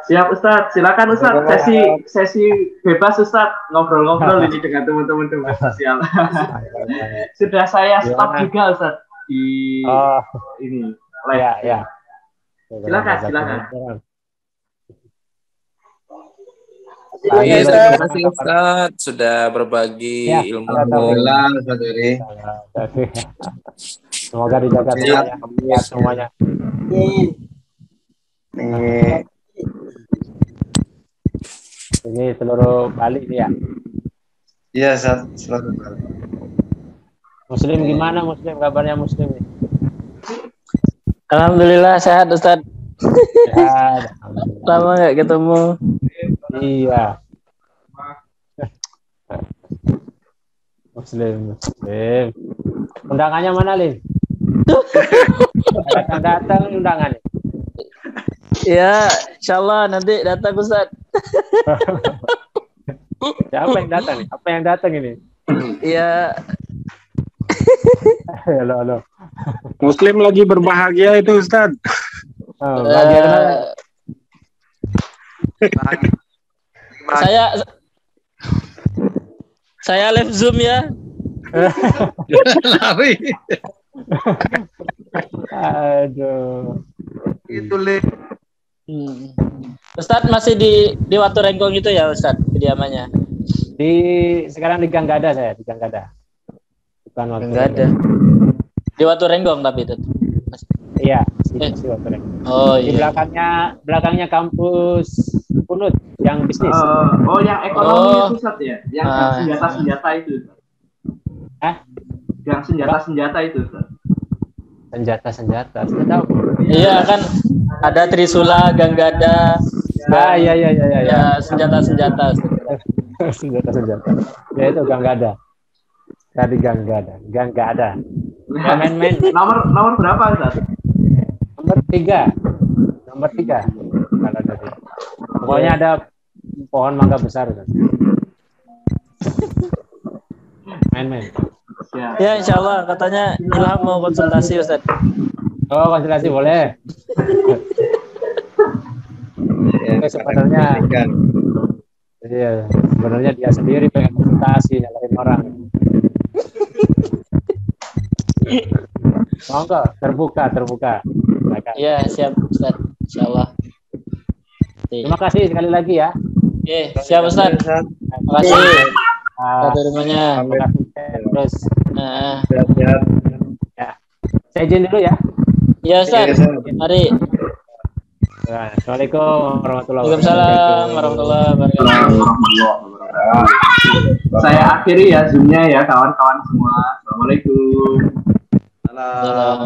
Speaker 1: Siap Ustadz, silakan Ustadz, sesi bebas Ustadz, ngobrol-ngobrol ini dengan teman-teman Dompet Sosial. Sudah saya stop juga Ustadz di ini live.
Speaker 2: Ya.
Speaker 1: Silakan.
Speaker 3: Iya, terima kasih Ustadz sudah berbagi ilmu.
Speaker 5: Alhamdulillah, saudari.
Speaker 2: Semoga dijaga semuanya. Ini seluruh Bali nih ya?
Speaker 5: Iya, seluruh Bali.
Speaker 2: Muslim gimana Muslim? Kabarnya Muslim nih?
Speaker 4: Alhamdulillah sehat Ustadz.
Speaker 2: Sehat.
Speaker 4: Lama nggak ketemu.
Speaker 2: Iya. Muslim. Undangannya mana, Lin? Datang undangan.
Speaker 4: Ya, insyaallah nanti datang Ustaz.
Speaker 2: Siapa yang datang nih? Apa yang datang ini?
Speaker 4: Iya.
Speaker 2: Halo.
Speaker 7: Muslim lagi berbahagia itu Ustaz.
Speaker 2: Oh, bahagia kenapa?
Speaker 4: Saya live Zoom ya.
Speaker 6: Lari.
Speaker 2: Aduh.
Speaker 1: Itu Le.
Speaker 4: Ustadz masih di Watu Renggong itu ya Ustadz kediamannya?
Speaker 2: Sekarang di Ganggada saya, di Ganggada. Bukan Watu
Speaker 4: Ganggada. Di Watu Renggong tapi itu.
Speaker 2: Iya, di Watu Renggong.
Speaker 4: Oh
Speaker 2: Di
Speaker 4: iya.
Speaker 2: belakangnya kampus Unut yang bisnis.
Speaker 1: Yang ekonomi itu Ustaz ya, yang senjata-senjata itu. Yang senjata-senjata itu Ustaz.
Speaker 2: Senjata apa?
Speaker 4: Iya kan ada Trisula, Ganggada.
Speaker 2: Iya.
Speaker 4: Ya, senjata-senjata.
Speaker 2: Senjata. Ya itu Ganggada. Tadi Ganggada. Ya, main.
Speaker 1: Nomor berapa Ustaz?
Speaker 2: Nomor 3. Kalau tadi. Pokoknya ada pohon mangga besar. Ustaz. Main.
Speaker 4: Ya insyaallah katanya Ilham mau konsultasi Ustaz.
Speaker 2: Oh, konsultasi boleh. Sebenarnya dia sendiri pengen konsultasi nyalain orang. Monggo, terbuka.
Speaker 4: Iya, siap Ustaz. Insyaallah.
Speaker 2: Terima kasih sekali lagi ya.
Speaker 4: Oke, siap Ustaz. Terima kasih. Terima
Speaker 2: Terus
Speaker 5: Siap.
Speaker 2: ya. Saya izin dulu ya.
Speaker 4: Iya Ustaz. Mari.
Speaker 2: Assalamualaikum warahmatullahi
Speaker 4: Waalaikumsalam warahmatullahi wabarakatuh.
Speaker 1: Saya akhiri ya Zoom-nya ya kawan-kawan semua. Assalamualaikum.
Speaker 4: Salam.